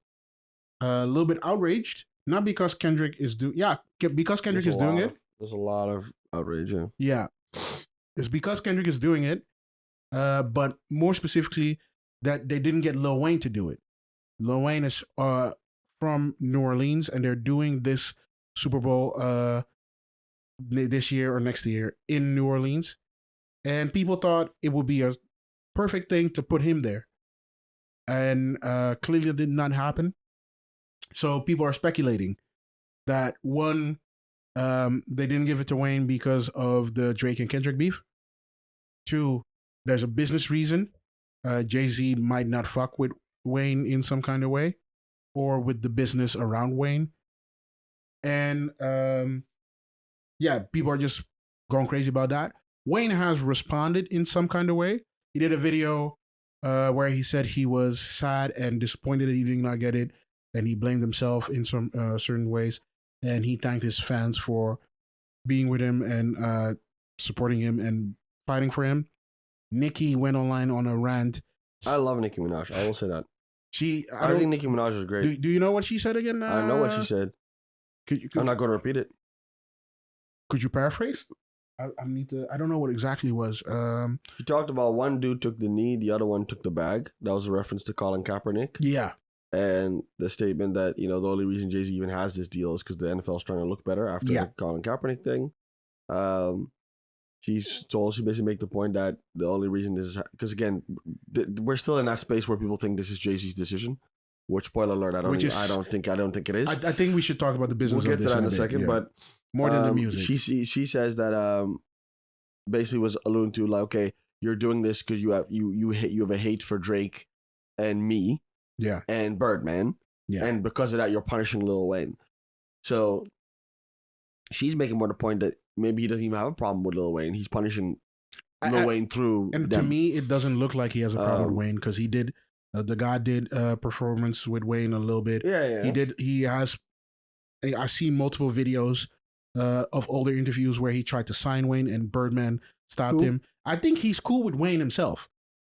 a little bit outraged. Not because Kendrick is because Kendrick is doing it. There's a lot of outrage, yeah. Yeah. It's because Kendrick is doing it. But more specifically, that they didn't get Lil Wayne to do it. Lil Wayne is from New Orleans, and they're doing this Super Bowl this year or next year in New Orleans. And people thought it would be a perfect thing to put him there. And clearly it did not happen. So people are speculating that one, they didn't give it to Wayne because of the Drake and Kendrick beef. Two, there's a business reason. Jay-Z might not fuck with Wayne in some kind of way, or with the business around Wayne. And people are just going crazy about that. Wayne has responded in some kind of way. He did a video where he said he was sad and disappointed that he did not get it, and he blamed himself in some certain ways. And he thanked his fans for being with him and supporting him and fighting for him. Nicki went online on a rant. I love Nicki Minaj. I will say that. I think Nicki Minaj is great. Do you know what she said again? I know what she said. I'm not going to repeat it. Could you paraphrase? I don't know what exactly was. She talked about one dude took the knee, the other one took the bag. That was a reference to Colin Kaepernick. Yeah. And the statement that, the only reason Jay-Z even has this deal is because the NFL is trying to look better after the Colin Kaepernick thing. She basically make the point that the only reason this is because again, we're still in that space where people think this is Jay-Z's decision. Which, spoiler alert, I don't think it is. I think we should talk about the business. We'll get to that in a second, but more than the music. She says that basically was alluding to like, okay, you're doing this because you have a hate for Drake and me, and Birdman, and because of that you're punishing Lil Wayne. So she's making more the point that maybe he doesn't even have a problem with Lil Wayne. He's punishing Lil Wayne through and them. to me, it doesn't look like he has a problem with Wayne because he did. The guy did a performance with Wayne a little bit. Yeah. He did. He has. I've seen multiple videos of older interviews where he tried to sign Wayne and Birdman stopped him. I think he's cool with Wayne himself,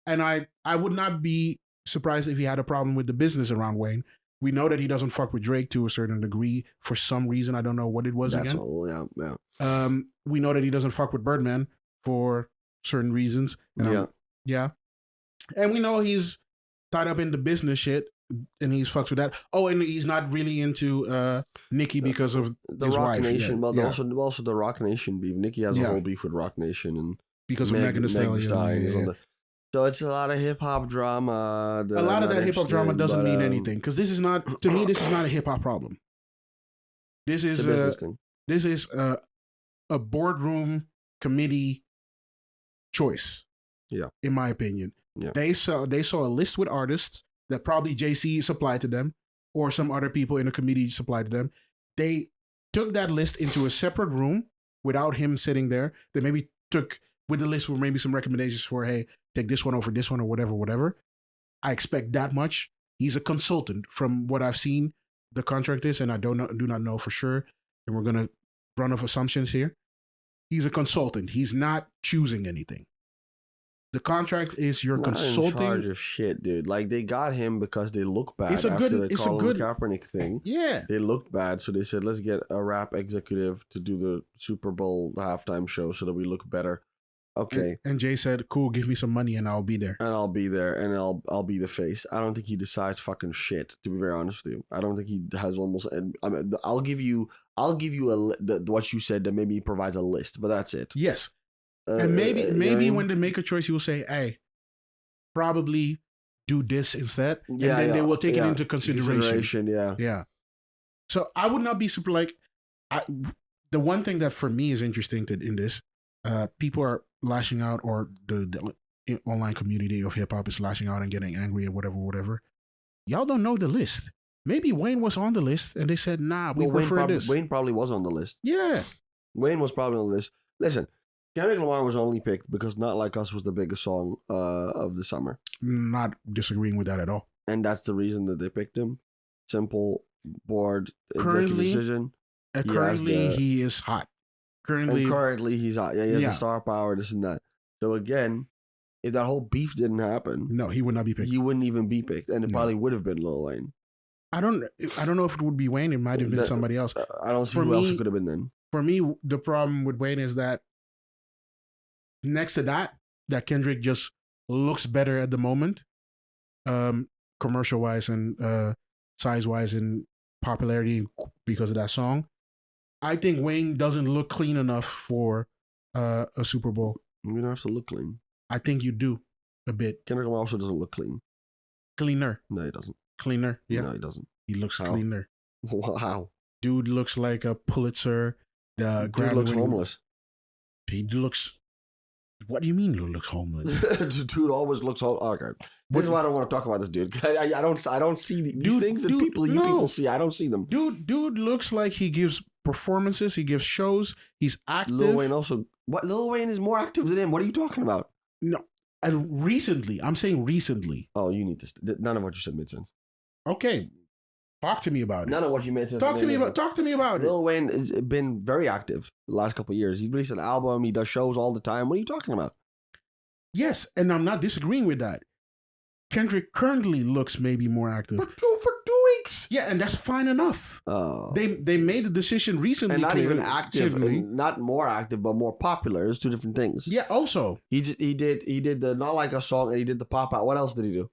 and I would not be surprised if he had a problem with the business around Wayne. We know that he doesn't fuck with Drake to a certain degree for some reason. I don't know what it was That's again. all, yeah. We know that he doesn't fuck with Birdman for certain reasons. Yeah. And we know he's tied up in the business shit and he's fucks with that. Oh, and he's not really into Nicki because of the his Rock wife. Nation. Also the Rock Nation beef. Nicki has a whole beef with Rock Nation and because of Megan Thee Stallion. So it's a lot of hip hop drama. A lot of that hip hop drama doesn't mean anything because this is not, to me, this is not a hip hop problem. This is a business thing. This is a boardroom committee choice. Yeah, in my opinion, they saw a list with artists that probably JC supplied to them or some other people in the committee supplied to them. They took that list into a separate room without him sitting there. They maybe took with the list were maybe some recommendations for, hey, take this one over this one or whatever. I expect that much. He's a consultant from what I've seen. The contract is, and I do not know for sure. And we're gonna run off assumptions here. He's a consultant. He's not choosing anything. The contract is you're consulting. In charge of shit, dude. Like they got him because they look bad after the Colin Kaepernick thing. Yeah, they looked bad, so they said let's get a rap executive to do the Super Bowl halftime show so that we look better. Okay. And Jay said, "Cool, give me some money and I'll be there." And I'll be there, and I'll be the face. I don't think he decides fucking shit. To be very honest with you, I don't think he has almost. I mean, I'll give you what you said that maybe he provides a list, but that's it. Yes, and maybe when they make a choice, he will say, "Hey, probably do this instead," and then they will take it into consideration. Yeah. So I would not be super like. The one thing that for me is interesting in this, people are lashing out, or the online community of hip hop is lashing out and getting angry and whatever. Y'all don't know the list. Maybe Wayne was on the list and they said, "Nah, we prefer this." Wayne probably was on the list. Yeah, Wayne was probably on the list. Listen, Kendrick Lamar was only picked because "Not Like Us" was the biggest song of the summer. Not disagreeing with that at all. And that's the reason that they picked him. Simple, board, executive decision. Currently, he is hot. Currently, he's hot. Yeah, he has the star power, this and that. So again, if that whole beef didn't happen, no, he would not be picked. He wouldn't even be picked, and it probably would have been Lil Wayne. I don't know if it would be Wayne. It might have been somebody else. I don't see who else it could have been then. For me, the problem with Wayne is that next to that Kendrick just looks better at the moment, commercial wise and size wise and popularity because of that song. I think Wayne doesn't look clean enough for a Super Bowl. You don't have to look clean. I think you do a bit. Kendrick Lamar also doesn't look clean. Cleaner. No, he doesn't. Cleaner. Yeah. No, he doesn't. He looks cleaner. Wow. Dude looks like a Pulitzer. Dude looks homeless. He looks. What do you mean? He looks homeless. Dude always looks homeless. Oh, okay. This is why I don't want to talk about this dude. I don't see these things that people see. I don't see them. Dude looks like he gives performances. He gives shows. He's active. Lil Wayne also. What? Lil Wayne is more active than him. What are you talking about? No, and recently. I'm saying recently. Oh, you need to. None of what you said made sense. Okay, talk to me about it. None of what you made sense. Talk to me about it. Lil Wayne has been very active the last couple of years. He's released an album. He does shows all the time. What are you talking about? Yes, and I'm not disagreeing with that. Kendrick currently looks maybe more active. For 2 weeks. Yeah, and that's fine enough. Oh. They made a decision recently. And not even active, and not more active, but more popular. It's two different things. Yeah, also. He did the Not Like Us song, and he did the Pop Out. What else did he do?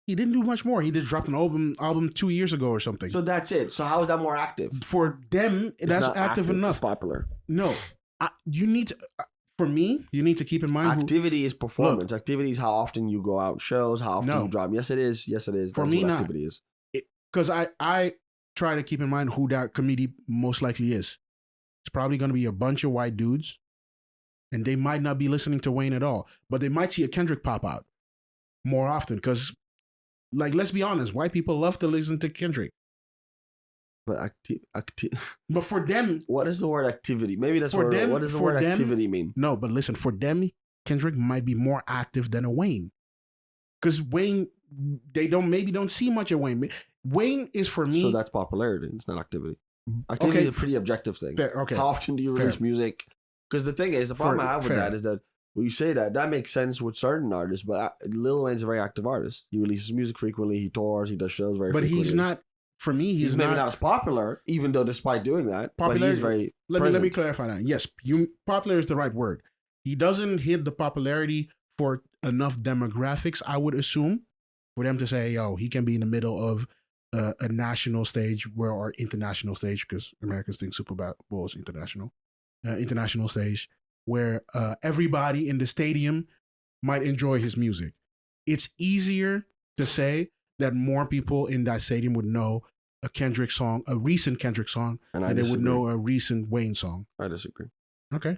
He didn't do much more. He just dropped an album 2 years ago or something. So that's it. So how is that more active? For them, that's active enough. It's popular. No. You need to... For me, you need to keep in mind... Activity is performance. Activity is how often you go out shows, how often you drop. Yes, it is. Yes, it is. For me, not. Activity is. Because I try to keep in mind who that committee most likely is. It's probably going to be a bunch of white dudes, and they might not be listening to Wayne at all, but they might see a Kendrick pop out more often because, like, let's be honest, white people love to listen to Kendrick. But But for them, what is the word activity? Maybe that's what does the word activity mean? No, but listen, for them, Kendrick might be more active than a Wayne. Because Wayne, they don't see much of Wayne. Wayne is for me. So that's popularity. It's not activity. Activity is a pretty objective thing. Fair, okay. How often do you release music? Because the thing is, the problem I have with that is that when you say that makes sense with certain artists, but Lil Wayne's a very active artist. He releases music frequently. He tours. He does shows very frequently. But he's not. For me, he's maybe not as popular, even though despite doing that, but he's very. Let me clarify that. Yes, popular is the right word. He doesn't hit the popularity for enough demographics, I would assume, for them to say, yo, he can be in the middle of a national stage or international stage, because Americans think Super Bowl is international stage, where everybody in the stadium might enjoy his music. It's easier to say that more people in that stadium would know a Kendrick song, a recent Kendrick song, than they would know a recent Wayne song. I disagree. Okay.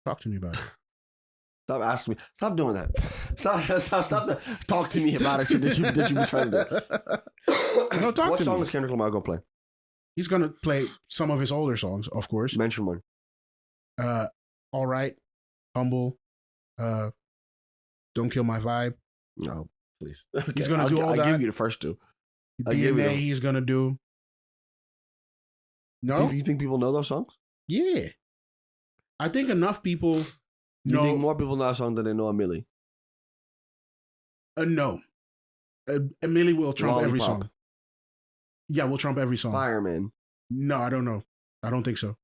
Talk to me about it. Stop asking me. Stop doing that. Stop talk to me about it. Did you be trying to do? No, talk to me. What song is Kendrick Lamar going to play? He's going to play some of his older songs, of course. Mention one. All Right, Humble, Don't Kill My Vibe. No, please. Okay. He's going to do all that. I'll give you the first two. DNA he's going to do. No? You think people know those songs? Yeah. I think enough people know. You think more people know that song than they know a Millie? No. Millie will trump Lollipop. every song. Yeah, we'll trump every song. Fireman. No, I don't know. I don't think so.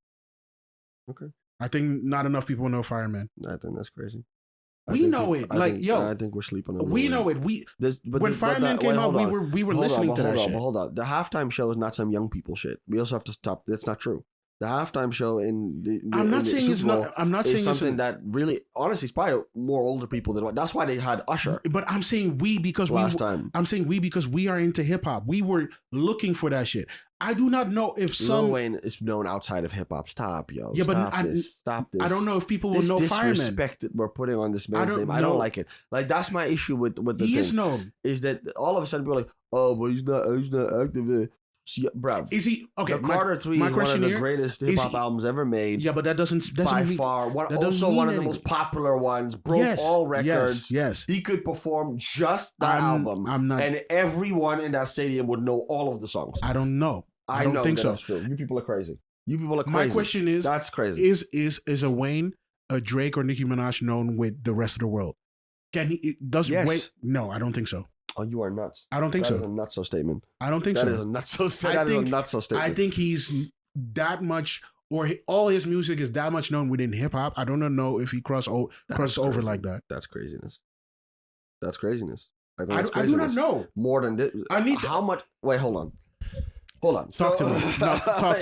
Okay. I think not enough people know Fireman. I think that's crazy. I think we're sleeping on it. We know it. When Fireman came out, we were listening to that shit. But hold on. The halftime show is not some young people shit. We also have to stop. That's not true. The halftime show I'm not saying it's something that really, honestly, it's probably more older people than. That's why they had Usher. But I'm saying because I'm saying because we are into hip hop. We were looking for that shit. I do not know if Lil Wayne is known outside of hip hop. Stop, yo. Yeah, Stop this. I don't know if people will know Fireman. This disrespect that we're putting on this man's name. I don't like it. Like, that's my issue with the thing. He is known. Is that all of a sudden people are like, oh, but he's not active. Bruv. Is he okay? The Carter 3 is one of the greatest hip hop albums ever made. Yeah, but that doesn't by mean, far. Also one of the most popular ones. Broke all records. Yes. He could perform just that album. And everyone in that stadium would know all of the songs. I don't know. I don't think so. That's true. You people are crazy. My question is, that's crazy. Is a Wayne, a Drake, or Nicki Minaj known with the rest of the world? Can he? Wayne? No, I don't think so. Oh, you are nuts. I don't think so. That is a nutso statement. I don't think so. That is a nutso statement. I think he's that much, or all his music is that much known within hip hop. I don't know if he crosses over like that. That's craziness. That's craziness. I do not know. More than this. I need how much? Wait, hold on. Talk to me.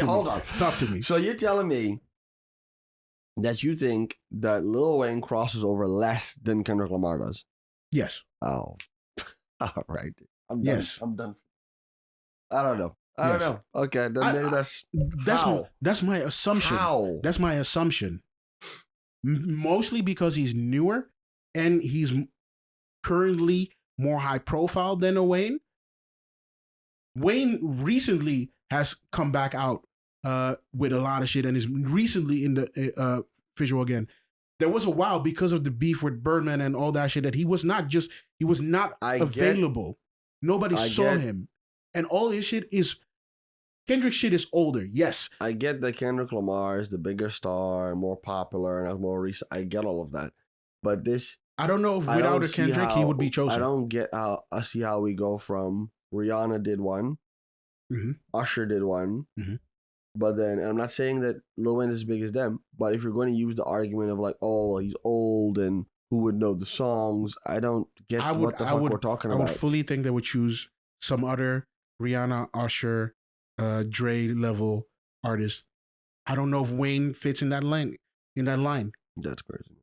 Hold on. Talk to me. So you're telling me that you think that Lil Wayne crosses over less than Kendrick Lamar does? Yes. Oh. All right. I'm done. Yes. I'm done. I don't know. I don't know. Okay. That's my assumption. How? That's my assumption. Mostly because he's newer and he's currently more high profile than a Wayne. Wayne recently has come back out with a lot of shit and is recently in the visual again. There was a while because of the beef with Birdman and all that shit that he was not available. Nobody saw him. And all his shit is, Kendrick shit is older. Yes. I get that Kendrick Lamar is the bigger star and more popular and more recent. I get all of that. But this. I don't know if without a Kendrick he would be chosen. I don't get how, I see how we go from Rihanna did one, Usher did one, but then, and I'm not saying that Lil Wayne is as big as them, but if you're going to use the argument of like, oh, well, he's old and who would know the songs, I don't get what the fuck we're talking about. I would fully think they would choose some other Rihanna, Usher, Dre level artist. I don't know if Wayne fits in that line. That's crazy.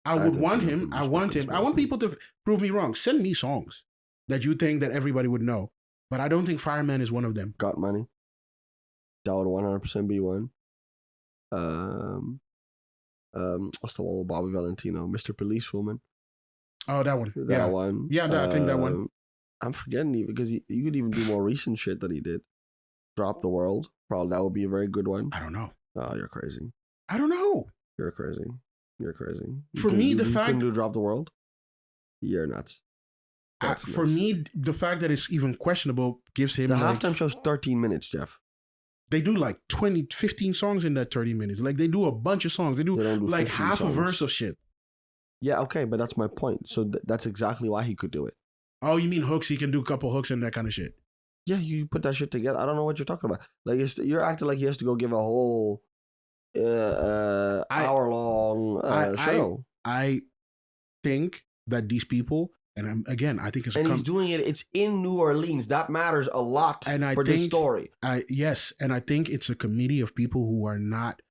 I want him. I want people to prove me wrong. Send me songs that you think that everybody would know. But I don't think Fireman is one of them. Got Money. That would 100% be one. What's the one with Bobby Valentino? Mr. Policewoman. Oh, that one. That one. Yeah, I think that one. I'm forgetting even because you could even do more recent shit that he did. Drop the World. Probably that would be a very good one. I don't know. Oh, you're crazy. I don't know. You're crazy. You're crazy. For me, the fact couldn't do Drop the World. You're nuts. For me, the fact that it's even questionable gives him the halftime show's 13 minutes, Jeff. They do like 15 songs in that 30 minutes. Like they do a bunch of songs. They do like half songs. A verse of shit. Yeah, okay, but that's my point. So that's exactly why he could do it. Oh, you mean hooks? He can do a couple hooks and that kind of shit. Yeah, you put that shit together. I don't know what you're talking about. Like you're acting like he has to go give a whole hour-long show. I think that these people, and I think it's... And he's doing it, it's in New Orleans. That matters a lot for this story. Yes, and I think it's a committee of people who are not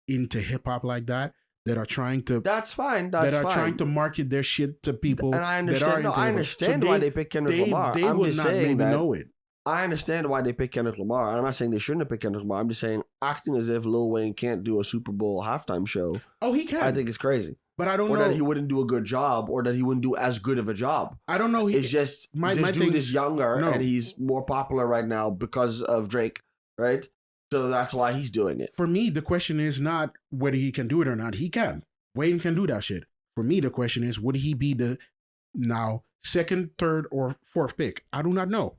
into hip-hop like that are trying to... That's fine, trying to market their shit to people. And I understand, I understand why they pick Kendrick Lamar. They would not maybe know it. I understand why they picked Kendrick Lamar. I'm not saying they shouldn't have picked Kendrick Lamar. I'm just saying acting as if Lil Wayne can't do a Super Bowl halftime show. Oh, he can. I think it's crazy. But I don't know. Or that he wouldn't do a good job, or that he wouldn't do as good of a job. I don't know. It's just this dude is younger and he's more popular right now because of Drake, right? So that's why he's doing it. For me, the question is not whether he can do it or not. He can. Wayne can do that shit. For me, the question is, would he be the now second, third, or fourth pick? I do not know.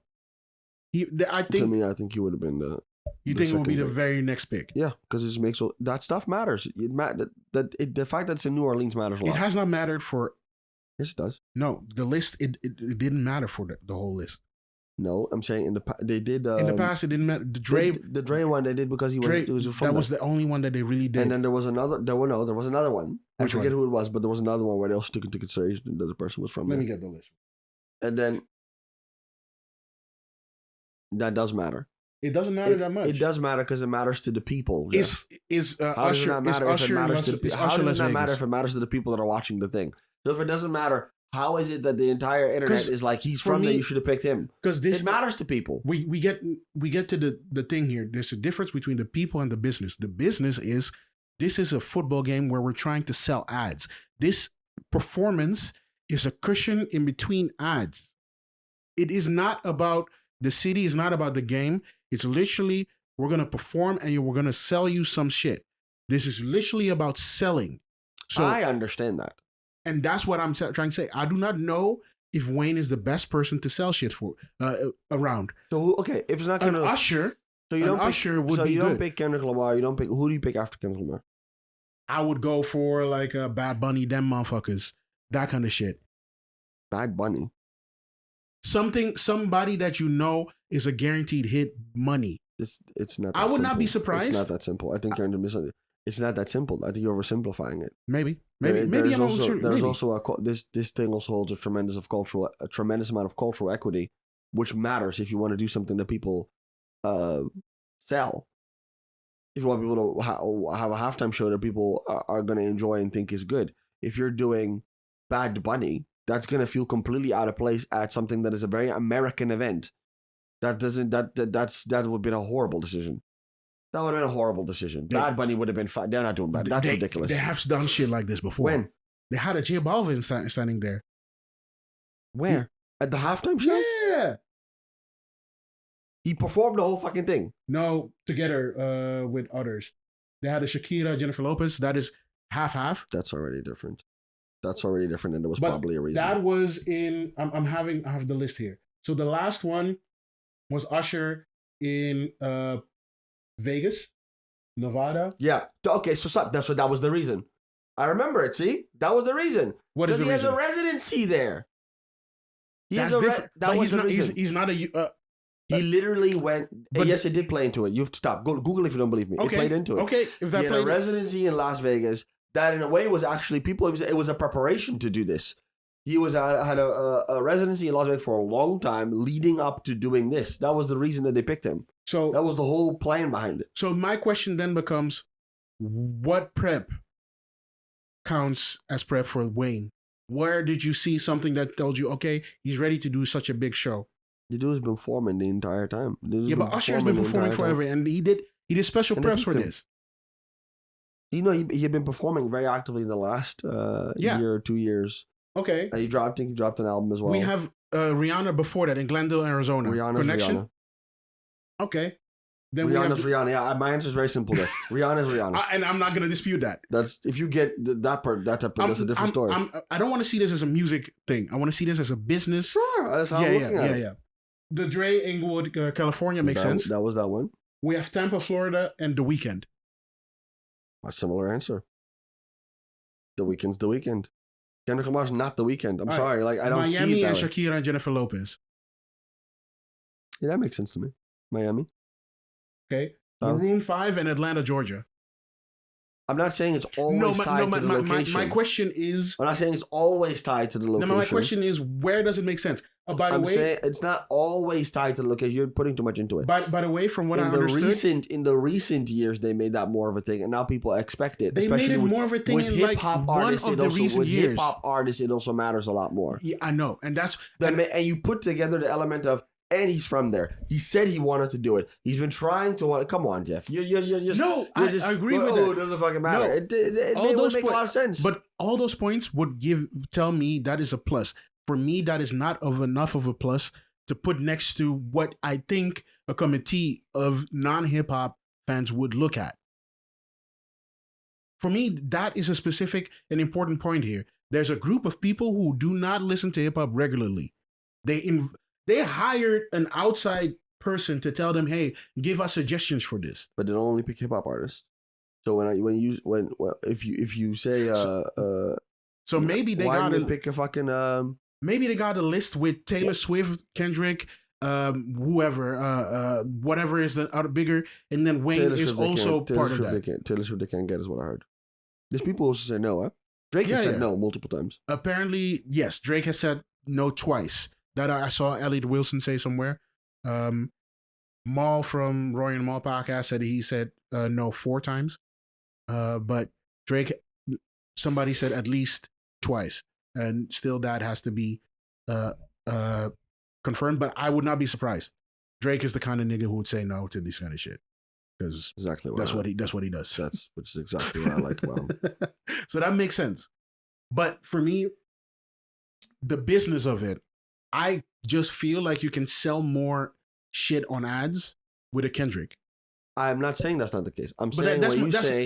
I think he would have been the. You think it would be the very next pick? Yeah, because it just makes that stuff matters. The fact that it's in New Orleans matters a lot. It has not mattered for. Yes, it does. No, the list it didn't matter for the whole list. No, I'm saying they did. In the past, it didn't matter. The Dre one they did because he was from that was the only one that they really did. And then there was another. There was another one. I forget who it was, but there was another one where they also took into consideration that the person was from. Let me get the list. And then that does matter. It doesn't matter that much. It does matter because it matters to the people. How does it not matter if it matters to the people that are watching the thing? So if it doesn't matter, how is it that the entire internet is like he's from there? You should have picked him because it matters to people. We get to the thing here. There's a difference between the people and the business. The business is this is a football game where we're trying to sell ads. This performance is a cushion in between ads. It is not about the city. Is not about the game. It's literally, we're going to perform and we're going to sell you some shit. This is literally about selling. So I understand that. And that's what I'm trying to say. I do not know if Wayne is the best person to sell shit for around. So, okay, if it's not an Usher, so you don't pick Kendrick Lamar. Who do you pick after Kendrick Lamar? I would go for like a Bad Bunny, them motherfuckers. That kind of shit. Bad Bunny? Somebody that you know is a guaranteed hit money. It's not. I would not be surprised. It's not that simple. I think you're misunderstanding. It's not that simple. I think you're oversimplifying it. Maybe. There's also this thing also holds a tremendous amount of cultural equity, which matters if you want to do something that people sell. If you want people to have a halftime show that people are going to enjoy and think is good. If you're doing Bad Bunny, that's going to feel completely out of place at something that is a very American event. That would have been a horrible decision. That would have been a horrible decision. Bad Bunny would have been fine. They're not doing bad. That's ridiculous. They have done shit like this before. When? They had a J Balvin standing there. Where? At the halftime show? Yeah. He performed the whole fucking thing. No, together with others. They had a Shakira, Jennifer Lopez. That is half-half. That's already different. And there was probably a reason. That was in. I have the list here. So the last one was Usher in Vegas, Nevada. Yeah. Okay. So that was the reason. I remember it. See, that was the reason. What is the reason? He has a residency there. That's different. That was the reason. He's not a. He literally went. Yes, it did play into it. You have to stop. Google if you don't believe me. Okay. It played into it. Okay. If that he had a residency in Las Vegas. That in a way was actually it was a preparation to do this. He had a residency in Las Vegas for a long time leading up to doing this. That was the reason that they picked him. So that was the whole plan behind it. So my question then becomes, what prep counts as prep for Wayne? Where did you see something that told you, okay, he's ready to do such a big show? The dude has been performing the entire time. Yeah, but Usher has been performing forever, and he did special preps for this. You know, he had been performing very actively in the last year or 2 years. Okay. I think he dropped an album as well. We have Rihanna before that in Glendale, Arizona. Connection? Rihanna. Okay. Then Rihanna's Rihanna. Yeah, my answer is very simple. There, Rihanna's Rihanna. And I'm not gonna dispute that. That's if you get that part. That's a different story. I don't want to see this as a music thing. I want to see this as a business. Sure, that's how I'm looking at it. Yeah. The Dre Inglewood, California makes sense. That was that one. We have Tampa, Florida, and The Weeknd. A similar answer. The Weeknd's The Weeknd. Kendrick Lamar's not The Weeknd. I'm sorry. Like I don't see it Miami that and way. Shakira and Jennifer Lopez. Yeah, that makes sense to me. Miami. Okay. Maroon 5 and Atlanta, Georgia. I'm not saying it's always tied to the location. My question is... I'm not saying it's always tied to the location. No, my question is, where does it make sense? By the I'm way... saying it's not always tied to the location. You're putting too much into it. By the way, from what I understood... In the recent years, they made that more of a thing, and now people expect it. They made it more of a thing in like one of the recent years. With hip-hop artists, it also matters a lot more. Yeah, I know. And that's... And you put together the element of... And he's from there. He said he wanted to do it. He's been trying to. Come on, Jeff. You're just. No, I agree with that. It doesn't fucking matter. No, it would make a lot of sense. But all those points would tell me that is a plus. For me, that is not enough of a plus to put next to what I think a committee of non-hip hop fans would look at. For me, that is a specific and important point here. There's a group of people who do not listen to hip hop regularly. They hired an outside person to tell them, "Hey, give us suggestions for this." But they don't only pick hip hop artists. So if you say so maybe they got to pick a fucking maybe they got a list with Taylor Swift, Kendrick, whoever, whatever is the bigger, and then Wayne is also part of that. Taylor Swift they can't get is what I heard. There's people who say no. Huh? Drake has said no multiple times. Apparently, yes, Drake has said no twice. That I saw Elliot Wilson say somewhere. Maul from Roy and Maul podcast said no 4 times. But Drake, somebody said at least twice. And still that has to be confirmed. But I would not be surprised. Drake is the kind of nigga who would say no to this kind of shit. Because that's what he does. Which is exactly what I like about him. So that makes sense. But for me, the business of it, I just feel like you can sell more shit on ads with a Kendrick. I'm not saying that's not the case. I'm saying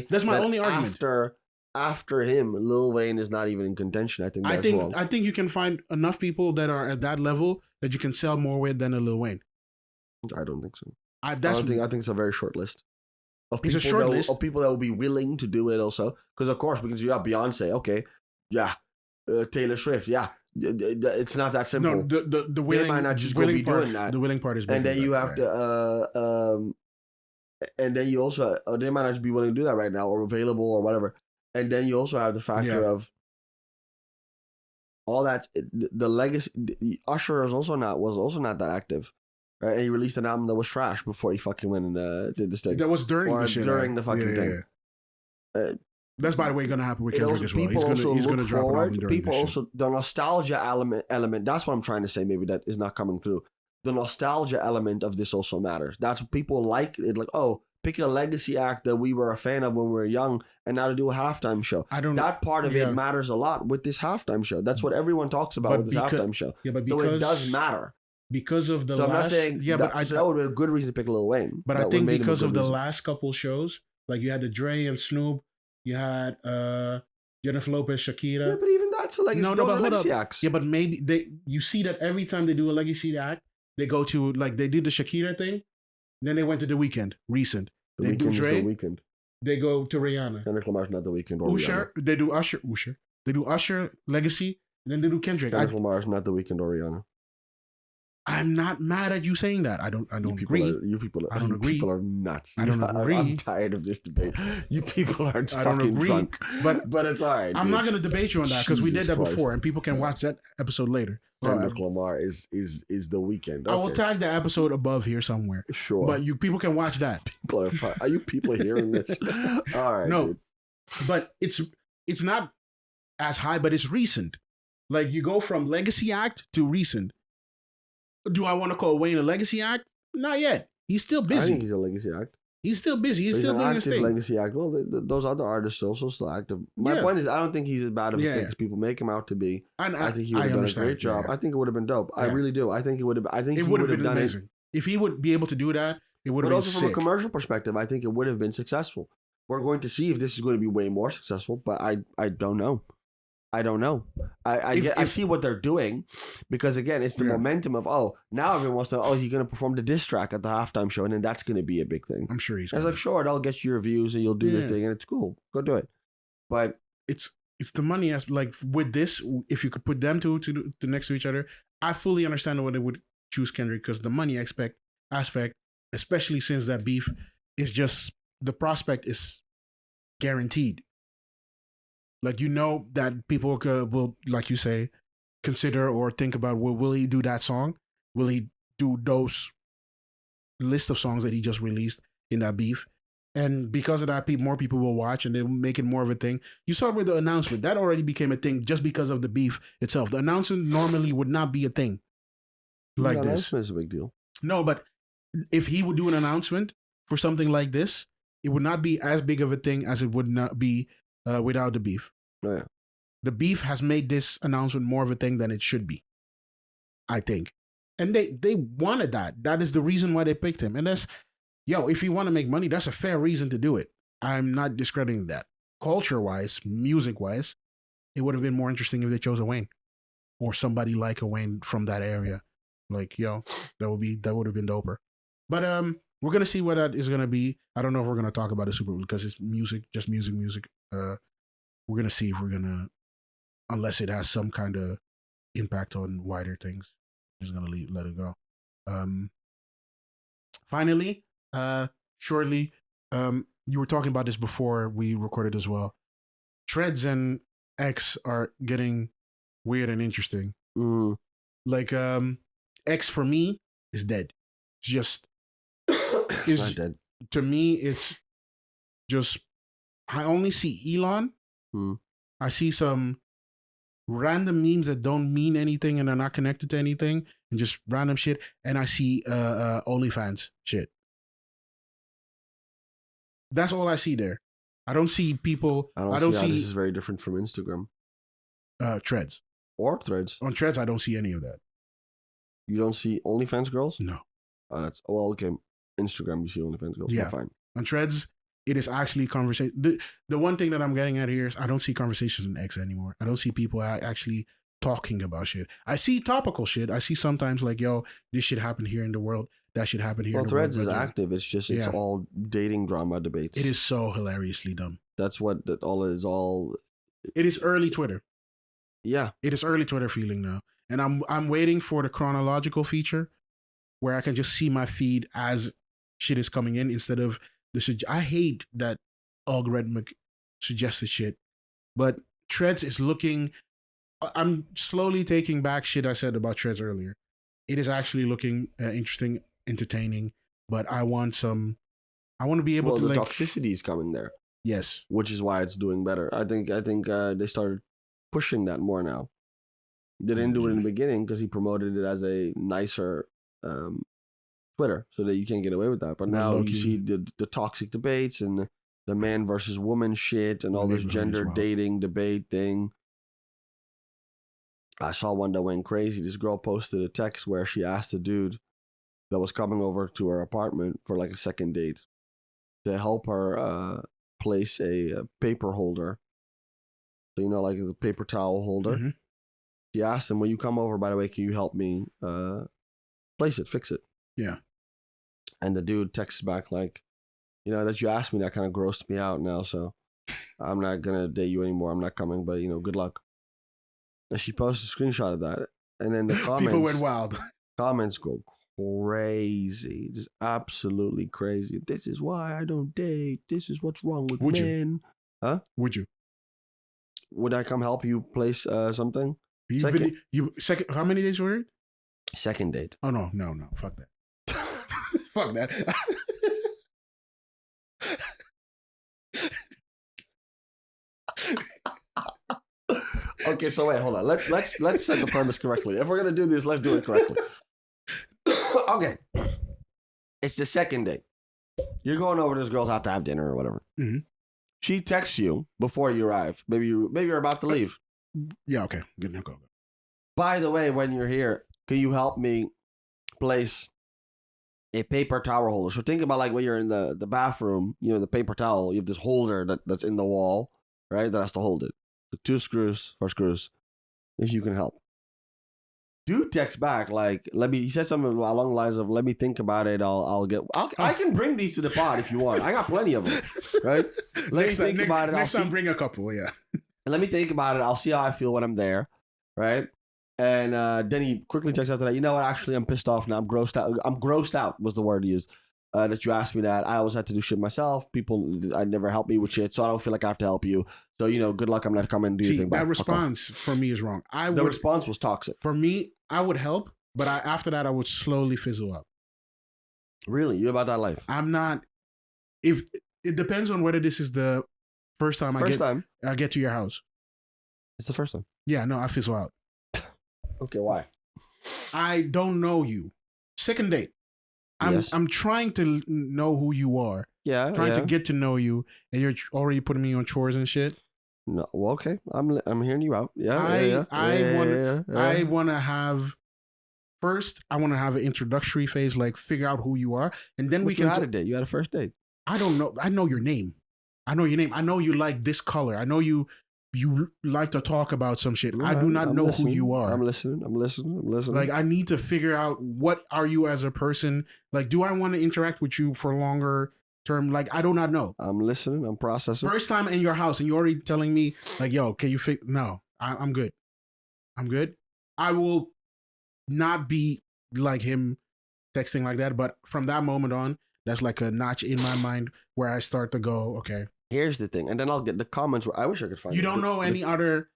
that's my only argument. After him, Lil Wayne is not even in contention. I think that's wrong. I think you can find enough people that are at that level that you can sell more with than a Lil Wayne. I don't think so. I think it's a very short list of people. It's a short list of people that will be willing to do it. Also, because of course, because you have Beyonce, okay, yeah, Taylor Swift, yeah. It's not that simple. No, the willing, they might not just go be part, doing that. The willing part is big. And then you have to, and then you also, they might not just be willing to do that right now or available or whatever. And then you also have the factor of all that. The legacy. Usher was also not that active. Right? And he released an album that was trash before he fucking went and did this thing. That was during the fucking thing. That's, by the way, going to happen with Kendrick as well. He's going to drop an album during people this also, the nostalgia element, that's what I'm trying to say, maybe that is not coming through. The nostalgia element of this also matters. That's what people like. It like, oh, pick a legacy act that we were a fan of when we were young and now to do a halftime show. That part of it matters a lot with this halftime show. That's what everyone talks about with this halftime show. Yeah, but so it does matter. Because of the I'm not saying that would be a good reason to pick Lil Wayne. But I think because of the last couple shows, like you had the Dre and Snoop, you had Jennifer Lopez, Shakira. Yeah, but even that's a legacy. But legacy acts. Yeah, but maybe you see that every time they do a legacy act, they go to like they did the Shakira thing, then they went to The Weeknd. Recent. They do Dre. The Weeknd. They go to Rihanna. Kendrick Lamar's not The Weeknd or Usher. Rihanna. They do Usher. They do Usher Legacy, and then they do Kendrick. Kendrick Lamar's not The Weeknd or Rihanna. I'm not mad at you saying that. I don't agree. You people are nuts. I don't agree. I'm tired of this debate. You people are fucking drunk. But it's all right. I'm not going to debate you on that because we did that before, and people can watch that episode later. Kendrick Lamar is The Weeknd. Okay. I will tag the episode above here somewhere. Sure. But people can watch that. Are you people hearing this? All right. No, dude. But it's not as high, but it's recent. Like you go from legacy act to recent. Do I want to call Wayne a legacy act? Not yet. He's still busy. I think he's a legacy act. He's still busy. He's still doing his thing. Legacy act. Well, those other artists are also still active. My point is, I don't think he's as bad as people make him out to be. I think he would have done a great job. I think it would have been dope. I really do. I think it would have. I think it would have been amazing if he would be able to do that. it would But have been also from a sick. commercial perspective, I think it would have been successful. We're going to see if this is going to be way more successful, but I don't know. I don't know. I see what they're doing because, again, it's the momentum of, now everyone wants to, is he going to perform the diss track at the halftime show? And then that's going to be a big thing. I'm sure he's I was like, sure, that'll get you your views and you'll do your thing and it's cool. Go do it. But it's the money as like with this, if you could put them two to next to each other, I fully understand why they would choose Kendrick because the money aspect, especially since that beef is just the prospect is guaranteed. Like, you know that people will, like you say, consider or think about, well, will he do that song? Will he do those list of songs that he just released in that beef? And because of that, more people will watch and they'll make it more of a thing. You saw with the announcement, that already became a thing just because of the beef itself. The announcement normally would not be a thing like this. Announcement is a big deal. No, but if he would do an announcement for something like this, it would not be as big of a thing as it would not be without the beef. Oh, yeah. The beef has made this announcement more of a thing than it should be, I think. And they wanted that. That is the reason why they picked him. And that's, if you want to make money, that's a fair reason to do it. I'm not discrediting that. Culture-wise, music-wise, it would have been more interesting if they chose a Wayne or somebody like a Wayne from that area. Like, that would have been doper. But we're gonna see what that is gonna be. I don't know if we're gonna talk about the Super Bowl because it's music, just music. We're gonna see if we're gonna, unless it has some kind of impact on wider things, just gonna let it go. Finally, shortly, you were talking about this before we recorded as well. Threads and X are getting weird and interesting. Like X for me is dead. It's just it's not dead. To me, it's just, I only see Elon. I see some random memes that don't mean anything and are not connected to anything and just random shit. And I see OnlyFans shit. That's all I see there. I don't see people. I don't see this is very different from Instagram. Threads. Or Threads. On Threads, I don't see any of that. You don't see OnlyFans girls? No. Okay. Instagram, you see OnlyFans girls. Yeah. Fine. On Threads, it is actually conversation. The one thing that I'm getting at here is I don't see conversations in X anymore. I don't see people actually talking about shit. I see topical shit. I see sometimes like, this shit happened here in the world. That should happen here. Well, in the Threads world, is active. It's just it's all dating drama debates. It is so hilariously dumb. That's what that all is. All. It is early Twitter. Yeah. It is early Twitter feeling now, and I'm waiting for the chronological feature where I can just see my feed as shit is coming in instead of I hate that algorithmic suggested shit, but Threads is looking. I'm slowly taking back shit I said about Threads earlier. It is actually looking interesting, entertaining, but I want to be able to. The toxicity is coming there. Yes, which is why it's doing better. I think they started pushing that more now. They didn't do it in the beginning because he promoted it as a nicer Twitter, so that you can't get away with that. But now you see the toxic debates and the man versus woman shit and all this gender dating debate thing. I saw one that went crazy. This girl posted a text where she asked a dude that was coming over to her apartment for like a second date to help her place a paper holder. So, like the paper towel holder. Mm-hmm. She asked him, when you come over, by the way, can you help me place it, fix it? Yeah. And the dude texts back like, that you asked me, that kind of grossed me out now, so I'm not going to date you anymore. I'm not coming, but, good luck. And she posted a screenshot of that. And then the comments... People went wild. Comments go crazy. Just absolutely crazy. This is why I don't date. This is what's wrong with men. Huh? Would you? Would I come help you place something? Second, how many days were it? Second date. Oh, no. Fuck that. Fuck that. Okay, so wait, hold on. Let's set the premise correctly. If we're gonna do this, let's do it correctly. Okay. It's the second date. You're going over to this girl's house to have dinner or whatever. Mm-hmm. She texts you before you arrive. Maybe you're about to leave. Yeah, okay. Good. Go. By the way, when you're here, can you help me place a paper towel holder. So think about like when you're in the bathroom, you know, the paper towel, you have this holder that's in the wall, right? That has to hold it. The 2 screws, 4 screws, if you can help. Dude text back like, he said something along the lines of, let me think about it. I can bring these to the pod if you want. I got plenty of them, right? Let me think about it. Next time, bring a couple, yeah. Let me think about it. I'll see how I feel when I'm there, right? And then he quickly texts after that, you know what, actually, I'm pissed off now. I'm grossed out. I'm grossed out was the word he used. That you asked me that. I always had to do shit myself. People, I never help me with shit, so I don't feel like I have to help you. So, you know, good luck. I'm not coming and do your thing. That response for me is wrong. The response was toxic. For me, I would help, but after that, I would slowly fizzle out. Really? You're about that life? I'm not. If it depends on whether this is the first time I get to your house. It's the first time. Yeah, no, I fizzle out. Okay, why? I don't know you. Second date. I'm trying to know who you are. Yeah. Trying to get to know you, and you're already putting me on chores and shit. No, well, okay. I'm hearing you out. Yeah. I want to have. First, I want to have an introductory phase, like figure out who you are, and then we can. You had a date. You had a first date. I don't know. I know your name. I know you like this color. I know you like to talk about some shit. I do not know who you are. I'm listening. Like, I need to figure out, what are you as a person? Like, do I want to interact with you for longer term? Like, I do not know. I'm listening. I'm processing. First time in your house and you're already telling me, like, yo, can you fix? No, I'm good. I'm good. I will not be like him texting like that. But from that moment on, that's like a notch in my mind where I start to go, okay. Here's the thing, and then I'll get the comments. I wish I could find. You don't know any other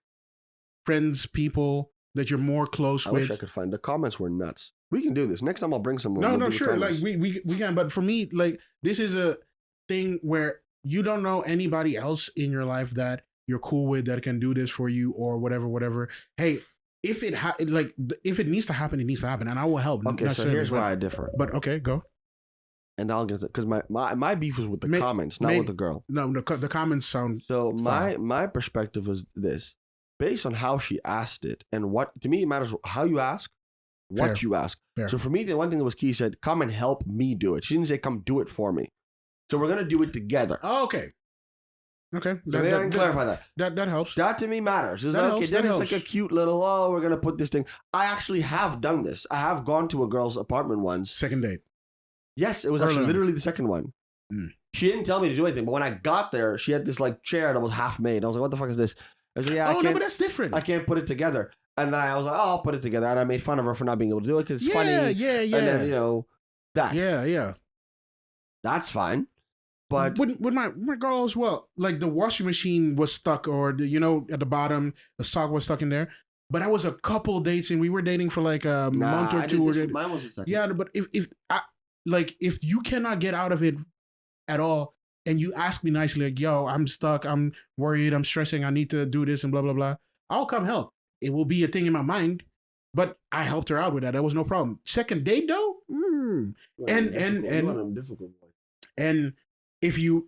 friends, people that you're more close with? I wish I could find. The comments were nuts. We can do this next time. I'll bring some more. No, sure. Like we can, but for me, like, this is a thing where you don't know anybody else in your life that you're cool with that can do this for you or whatever. Hey, if it needs to happen, it needs to happen, and I will help. Okay, so here's why I differ. But okay, go. And I'll get it because my beef was with the comments, not with the girl. No, the comments sound. So my perspective was this: based on how she asked it, and what to me it matters how you ask, what you ask. Fair. So for me, the one thing that was key said, "Come and help me do it." She didn't say, "Come do it for me." So we're gonna do it together. Oh, okay. Okay. So I can clarify that. That helps. That to me matters. It's like, okay, then it's like a cute little, we're gonna put this thing. I actually have done this. I have gone to a girl's apartment once. Second date. Yes, it was actually literally the second one. She didn't tell me to do anything, but when I got there, she had this like chair that was half made. I was like, "What the fuck is this?" I was like, "Yeah, but that's different. I can't put it together." And then I was like, "Oh, I'll put it together." And I made fun of her for not being able to do it because it's funny. Yeah. And then that. Yeah. That's fine. But with my girl as well, like the washing machine was stuck, or at the bottom the sock was stuck in there. But that was a couple dates, and we were dating for like a month or two. Mine was a second. Yeah, but if you cannot get out of it at all, and you ask me nicely, like, yo, I'm stuck, I'm worried, I'm stressing, I need to do this and blah, blah, blah, I'll come help. It will be a thing in my mind, but I helped her out with that. That was no problem. Second date though? And if you,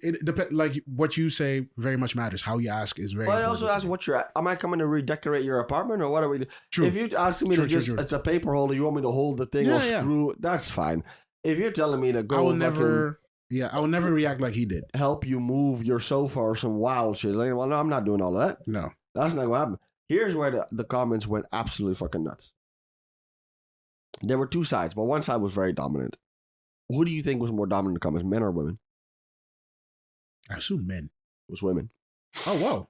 like what you say very much matters. How you ask is very important. But I also ask am I coming to redecorate your apartment or what are we doing? True. If you're asking me it's a paper holder, you want me to hold the thing or screw, that's fine. If you're telling me to go, I will never react like he did. Help you move your sofa or some wild shit. Like, well, no, I'm not doing all that. No, that's not what happened. Here's where the comments went absolutely fucking nuts. There were two sides, but one side was very dominant. Who do you think was more dominant in the comments, men or women? I assume men. It was women. Oh, wow.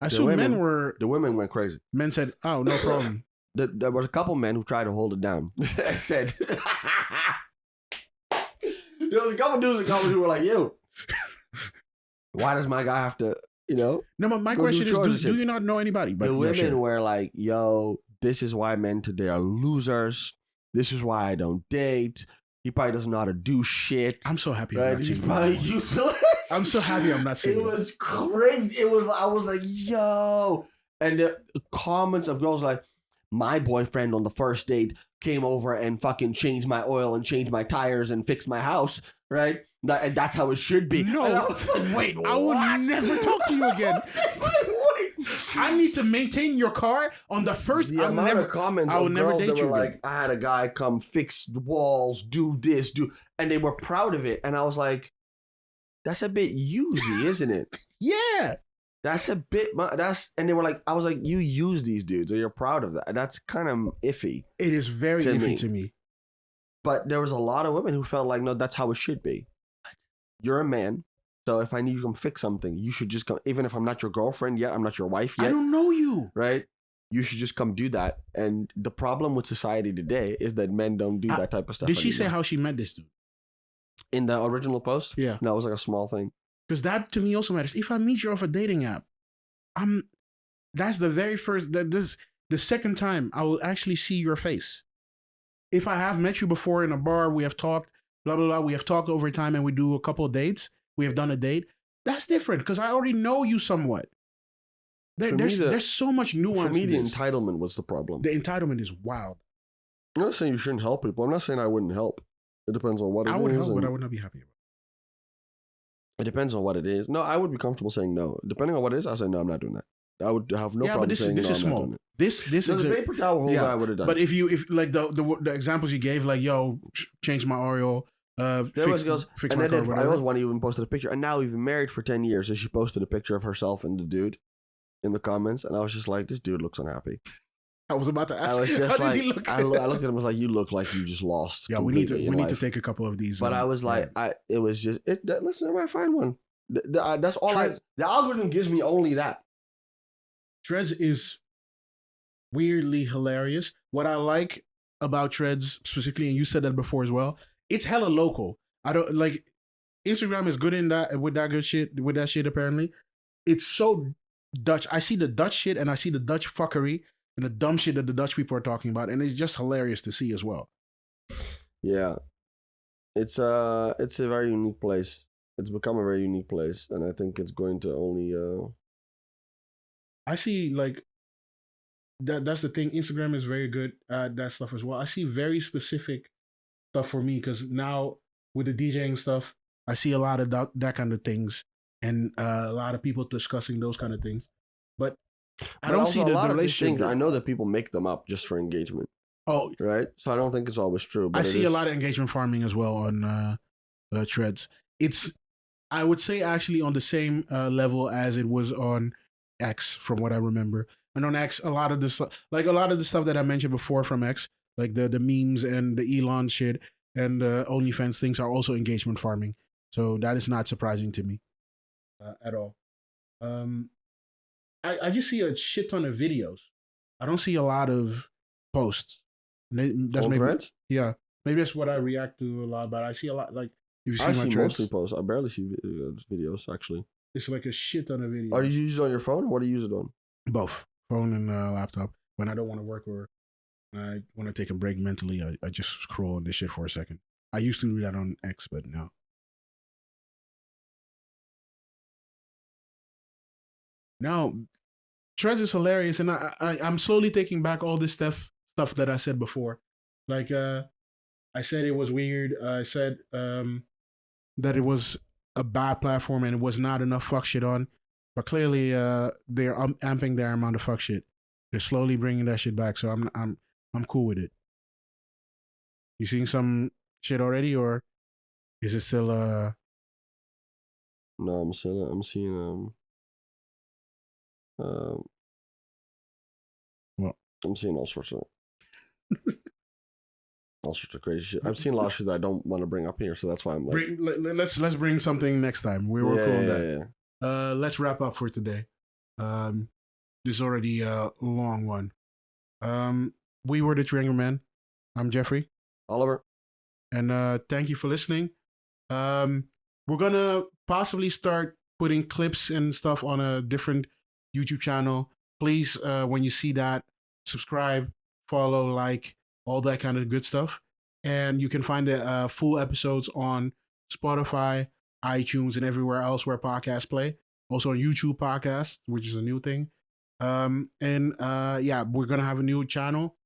I assume men were... The women went crazy. Men said, oh, no problem. There was a couple men who tried to hold it down. I said... There was a couple dudes who were like, yo, why does my guy have to, No, but my question is, do you not know anybody? But the women were like, yo, this is why men today are losers. This is why I don't date. He probably doesn't know how to do shit. I'm so happy I'm not He's probably useless. I'm so happy I'm not seeing it. It was crazy. I was like, yo. And the comments of girls like, my boyfriend on the first date came over and fucking changed my oil and changed my tires and fixed my house, right? And that's how it should be. No, like, wait, I would never talk to you again. Wait. I need to maintain your car on the first. The amount of comments I will never date you. Like, I had a guy come fix the walls, do this, and they were proud of it. And I was like, that's a bit usy, isn't it? Yeah. That's a bit, and they were like, I was like, you use these dudes, or you're proud of that. That's kind of iffy. It is very iffy to me. But there was a lot of women who felt like, no, that's how it should be. You're a man. So if I need you to come fix something, you should just come. Even if I'm not your girlfriend yet, I'm not your wife yet. I don't know you. Right? You should just come do that. And the problem with society today is that men don't do that type of stuff. Did she say how she met this dude? In the original post? Yeah. No, it was like a small thing. Because that to me also matters. If I meet you off a dating app, that's the very first, the second time I will actually see your face. If I have met you before in a bar, we have talked, blah, blah, blah. We have talked over time and we do a couple of dates. We have done a date. That's different because I already know you somewhat. There's so much nuance. For me, the entitlement was the problem. The entitlement is wild. I'm not saying you shouldn't help people. I'm not saying I wouldn't help. It depends on what it is. I would help, but I would not be happy about it. It depends on what it is. No, I would be comfortable saying no. Depending on what it is, I say no, I'm not doing that. I would have no problem saying no. Yeah, but this is small. This is the paper towel holder I would have done. But if like the examples you gave, like yo, change my Oreo. There was girls, and then I was one who even posted a picture, and now we've been married for 10 years. So she posted a picture of herself and the dude in the comments, and I was just like, this dude looks unhappy. I was about to ask. I was just like, I looked at him and was like, you look like you just lost. Yeah, we need to take a couple of these. But I was like, it was just listen, I might find one. That's all. The algorithm gives me only that. Threads is weirdly hilarious. What I like about Threads specifically, and you said that before as well, it's hella local. I don't like Instagram is good in that with that shit apparently. It's so Dutch. I see the Dutch shit and I see the Dutch fuckery and the dumb shit that the Dutch people are talking about, and it's just hilarious to see as well. Yeah. It's a very unique place. It's become a very unique place, and I think it's going to only I see like that's the thing. Instagram is very good at that stuff as well. I see very specific stuff for me because now with the DJing stuff, I see a lot of that kind of things and a lot of people discussing those kind of things. But I don't see the relationship. Things, I know that people make them up just for engagement. Oh, right. So I don't think it's always true. But I see a lot of engagement farming as well on Threads. It's, I would say, actually on the same level as it was on X, from what I remember. And on X, a lot of the stuff that I mentioned before from X, like the memes and the Elon shit and the OnlyFans things are also engagement farming. So that is not surprising to me at all. I just see a shit ton of videos. I don't see a lot of posts. That's maybe Threads? Yeah, maybe that's what I react to a lot. But I see a lot. Like if you see I my see Threads, mostly posts. I barely see videos actually. It's like a shit ton of videos. Are you use it on your phone? Or what do you use it on? Both, phone and laptop. When I don't want to work or I want to take a break mentally, I just scroll on this shit for a second. I used to do that on X, but no. Now, Threads is hilarious, and I'm slowly taking back all this stuff that I said before. Like, I said it was weird. I said that it was a bad platform and it was not enough fuck shit on. But clearly, they're amping their amount of fuck shit. They're slowly bringing that shit back, so I'm cool with it. You seeing some shit already, or is it still No, I'm seeing what? I'm seeing all sorts of crazy shit. I've seen a lot of shit that I don't want to bring up here, so that's why I'm like, let's bring something next time. We were cool on that. Yeah. Let's wrap up for today. This is already a long one. We were the Triangle Man. I'm Jeffrey. Oliver. And thank you for listening. We're gonna possibly start putting clips and stuff on a different YouTube channel. Please, when you see that, subscribe, follow, like, all that kind of good stuff. And you can find the full episodes on Spotify, iTunes, and everywhere else where podcasts play. Also on YouTube Podcasts, which is a new thing. Yeah, we're going to have a new channel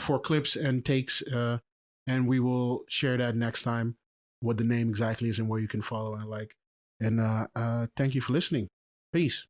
for clips and takes. And we will share that next time, what the name exactly is and where you can follow and like. And thank you for listening. Peace.